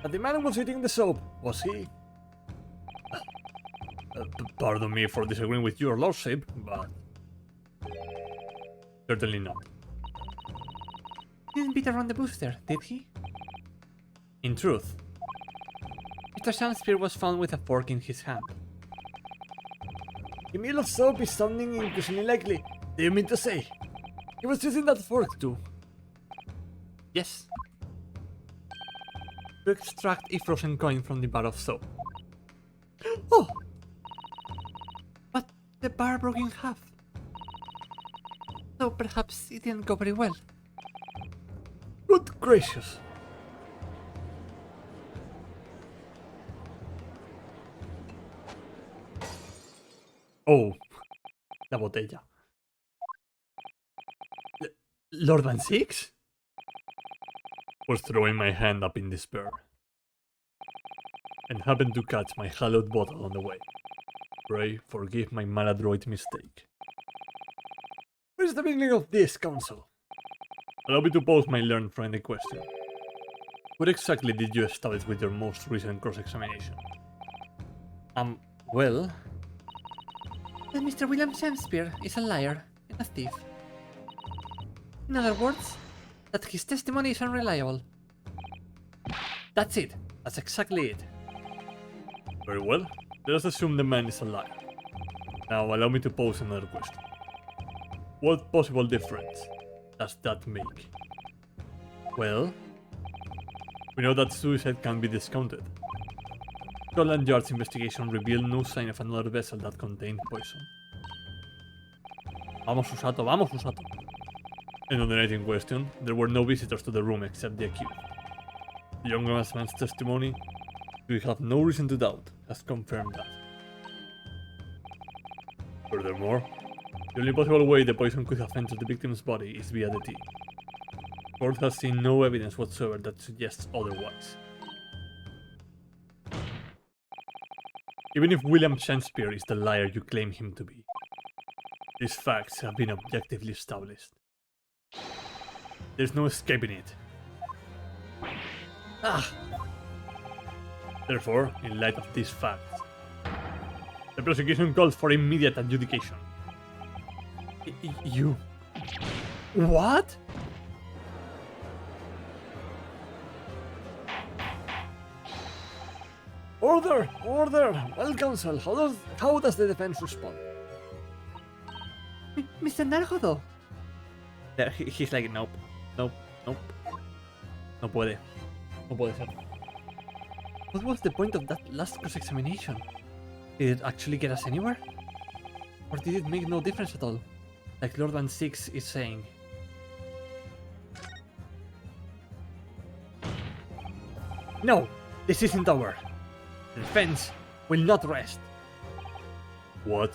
that the man was eating the soap, was he? Pardon me for disagreeing with your lordship, but certainly not. He didn't beat around the bush there, did he? In truth, Mr. Sam Spear was found with a fork in his hand. The meal of soap is sounding increasingly likely. Do you mean to say he was using that fork too? yes. To extract a frozen coin from the bar of soap. Oh, But the bar broke in half. So perhaps it didn't go very well. Good gracious. Oh, la botella. Lord Van Six? Was throwing my hand up in despair, and happened to catch my hallowed bottle on the way. Pray forgive my maladroit mistake. Where's the beginning of this, Counsel? Allow me to pose my learned friend a question. What exactly did you establish with your most recent cross-examination? Well, That Mr. William Shakespeare is a liar and a thief. In other words, that his testimony is unreliable. that's it. That's exactly it. Very well. Let us assume the man is a liar. Now allow me to pose another question. What possible difference does that make? Well, we know that suicide can be discounted. Scotland Yard's investigation revealed no sign of another vessel that contained poison. Vamos, Usato, vamos, Usato. And on the night in question, there were no visitors to the room except the accused. The young man's testimony, we have no reason to doubt, has confirmed that. Furthermore, the only possible way the poison could have entered the victim's body is via the tea. The court has seen no evidence whatsoever that suggests otherwise. Even if William Shakespeare is the liar you claim him to be, these facts have been objectively established. There's no escaping it. Therefore, in light of these facts, the prosecution calls for immediate adjudication. you. What? Order! Order! Well, Counsel, how does the defense respond? Mr. Naruhodo, He's like, nope, nope, nope. No puede. No puede ser. What was the point of that last cross-examination? Did it actually get us anywhere? Or did it make no difference at all? Like Lord Van Six is saying. No, this isn't over. The defense will not rest. What?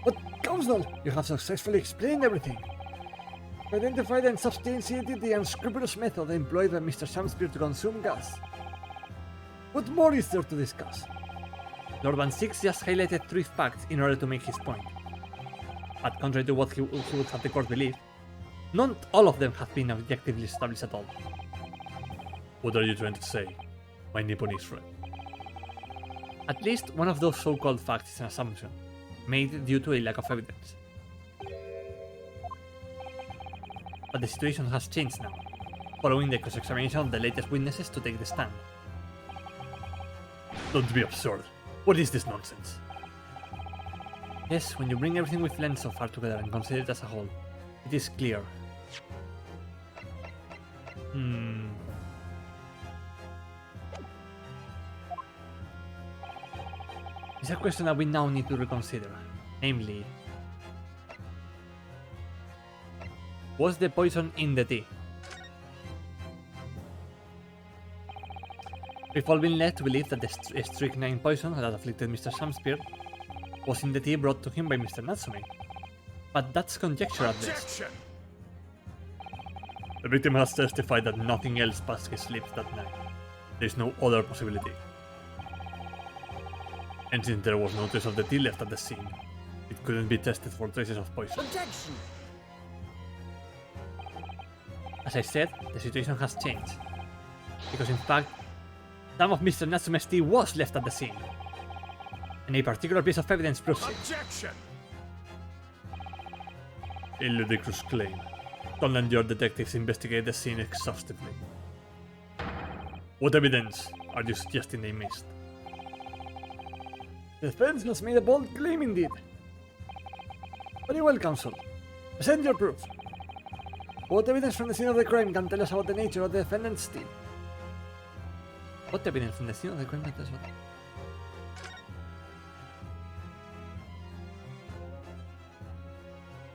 But, Council, you have successfully explained everything. You identified and substantiated the unscrupulous method employed by Mr. Samspear to consume gas. What more is there to discuss? Lord Van Six just highlighted 3 facts in order to make his point. But contrary to what he would have the court believe, not all of them have been objectively established at all. What are you trying to say, my Nipponese friend? At least one of those so-called facts is an assumption, made due to a lack of evidence. But the situation has changed now, following the cross-examination of the latest witnesses to take the stand. Don't be absurd. What is this nonsense? Yes, when you bring everything we've learned so far together and consider it as a whole, it is clear. It's a question that we now need to reconsider, namely, was the poison in the tea? We've all been led to believe that the strychnine poison that afflicted Mr. Samspear was in the tea brought to him by Mr. Natsume. But that's conjecture at best. The victim has testified that nothing else passed his lips that night. There is no other possibility. And since there was no trace of the tea left at the scene, it couldn't be tested for traces of poison. Objection! As I said, the situation has changed. Because in fact, some of Mr. Natsume's tea was left at the scene. And a particular piece of evidence proves it. Objection! A ludicrous claim. Don't let your detectives investigate the scene exhaustively. What evidence are you suggesting they missed? The defense has made a bold claim indeed. Very well, Counsel. Present your proof. What evidence from the scene of the crime can tell us about the nature of the defendant's steal? What evidence from the scene of the crime can tell us about?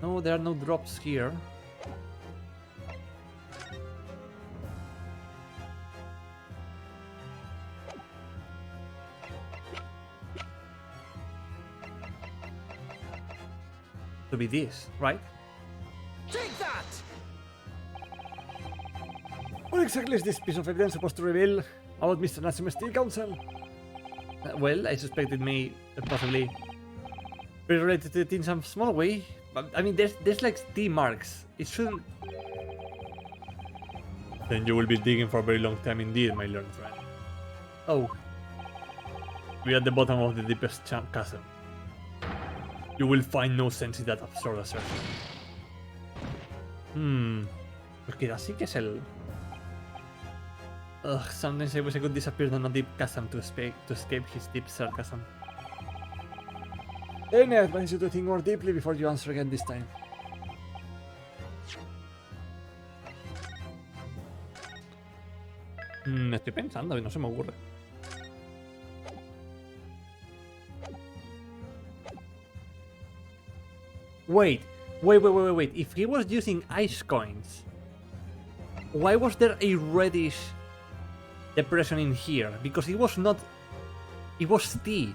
No, there are no drops here. To be this, right? Take that! What exactly is this piece of evidence supposed to reveal about Mr. Natsume's tea, Counsel? Well, I suspect it may possibly be related to it in some small way. But I mean, there's like tea marks. It shouldn't. Then you will be digging for a very long time indeed, my learned friend. Oh, We are at the bottom of the deepest chasm. You will find no sense in that absurd assertion. porque así que es el. Ugh, sometimes I wish I could disappear down a deep chasm to escape his deep sarcasm. Then I advise you to think more deeply before you answer again this time. Estoy pensando y no se me ocurre. Wait. If he was using ice coins, why was there a reddish depression in here? Because it was not. It was tea.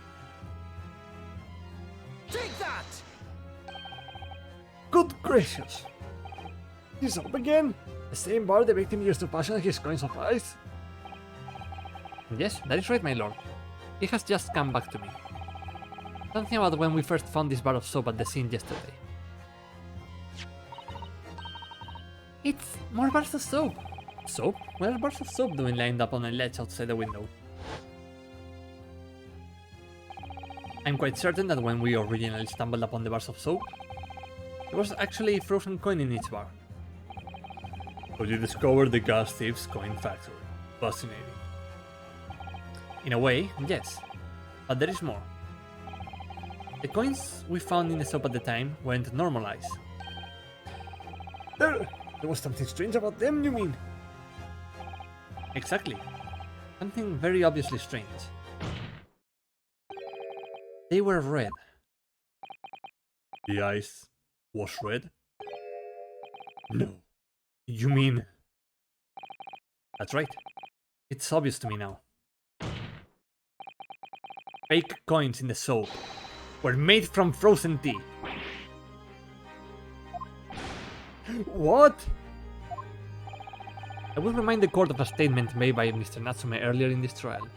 Take that! Good gracious! He's up again? The same bar the victim used to fashion his coins of ice? Yes, that is right, my lord. He has just come back to me. Something about when we first found this bar of soap at the scene yesterday. It's more bars of soap. Soap? What are bars of soap doing lined up on a ledge outside the window? I'm quite certain that when we originally stumbled upon the bars of soap, there was actually a frozen coin in each bar. So you discovered the gas thief's coin factory. Fascinating. In a way, yes. But there is more. The coins we found in the soap at the time weren't normalized. There was something strange about them, you mean? Exactly. Something very obviously strange. They were red. The ice was red? No. You mean... That's right. It's obvious to me now. Fake coins in the soap were made from frozen tea. What? I will remind the court of a statement made by Mr. Natsume earlier in this trial.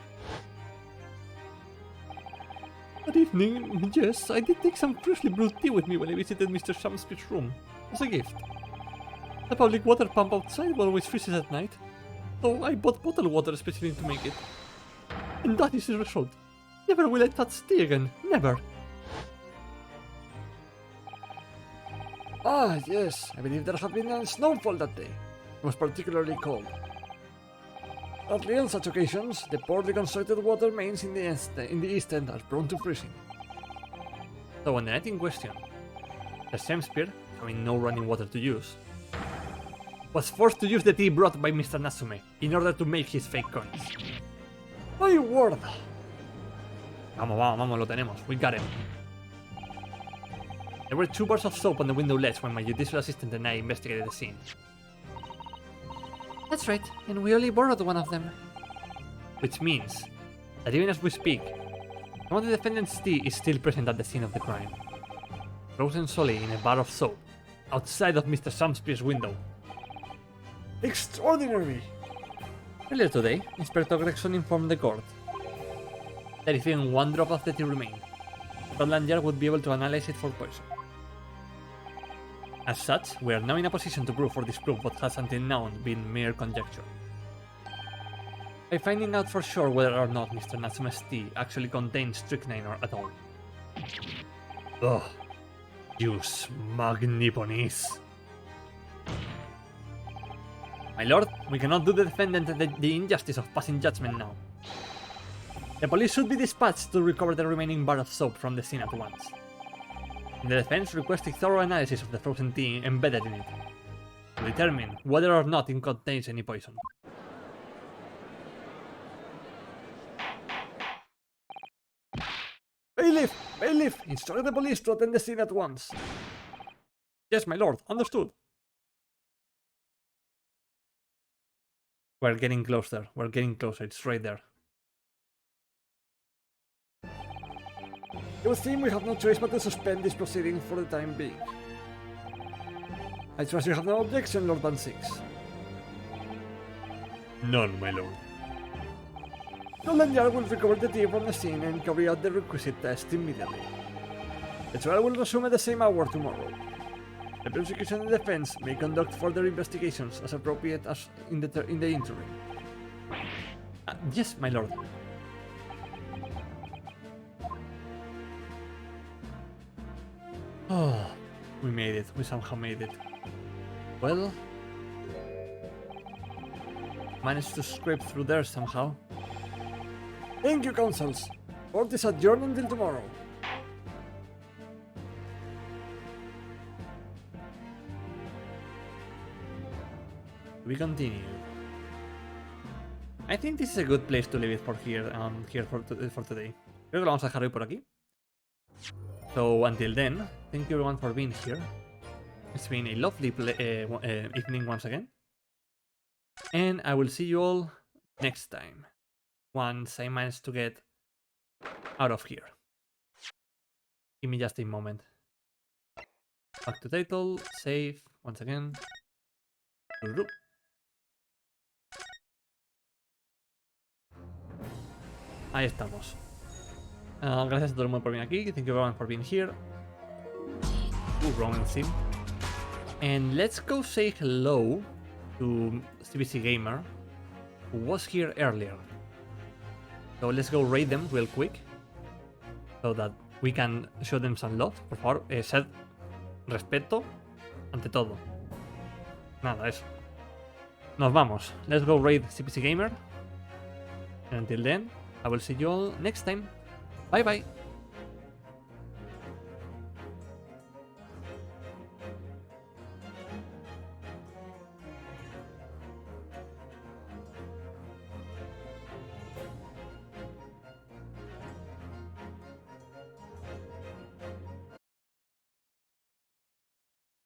That evening, yes, I did take some freshly brewed tea with me when I visited Mr. Shamspear's room, as a gift. The public water pump outside always freezes at night, so I bought bottled water especially to make it. And that is the result. Never will I touch tea again, never. Ah, yes, I believe there had been a snowfall that day. It was particularly cold. Sadly, on such occasions, the poorly constructed water mains in the east end are prone to freezing. So on the night in question, the Shamspear, having no running water to use, was forced to use the tea brought by Mr. Natsume in order to make his fake coins. My word! Vamos, lo tenemos. We got him. There were 2 bars of soap on the window ledge when my judicial assistant and I investigated the scene. That's right, and we only borrowed one of them. Which means that even as we speak, some of the defendant's tea is still present at the scene of the crime. Frozen solely in a bar of soap, outside of Mr. Shamspear's window. Extraordinary! Earlier today, Inspector Gregson informed the court that if even 1 drop of the tea remained, Scotland Yard would be able to analyze it for poison. As such, we are now in a position to prove or disprove what has until now been mere conjecture. By finding out for sure whether or not Mr. Natsume's tea actually contains strychnine or at all. Ugh, you smug Nipponese. My lord, we cannot do the defendant the injustice of passing judgment now. The police should be dispatched to recover the remaining bar of soap from the scene at once. The defense requested thorough analysis of the frozen tea embedded in it, to determine whether or not it contains any poison. Bailiff! Bailiff! Instruct the police to attend the scene at once. Yes, my lord, understood. We're getting closer, it's right there. It would seem we have no choice but to suspend this proceeding for the time being. I trust you have no objection, Lord Van Six. None, my lord. Scotland Yard will recover the tea from the scene and carry out the requisite test immediately. The trial will resume at the same hour tomorrow. The prosecution and defense may conduct further investigations as appropriate as in the interim. Yes, my lord. Oh, we made it. We somehow made it. Well, managed to scrape through there somehow. Thank you, counsels. Court is adjourned until tomorrow. We continue. I think this is a good place to leave it for here for today. Creo que lo vamos a dejar hoy por aquí. So until then, thank you everyone for being here. It's been a lovely evening once again. And I will see you all next time, once I manage to get out of here. Give me just a moment. Back to title, save, once again. Ahí estamos. Gracias a todo el mundo por venir aquí. Thank you everyone for being here. Wrong scene. And let's go say hello to CBC Gamer, who was here earlier. So let's go raid them real quick, so that we can show them some love. Por favor, sed respeto ante todo. Nada, eso. Nos vamos. Let's go raid CBC Gamer. And until then, I will see you all next time. Bye bye.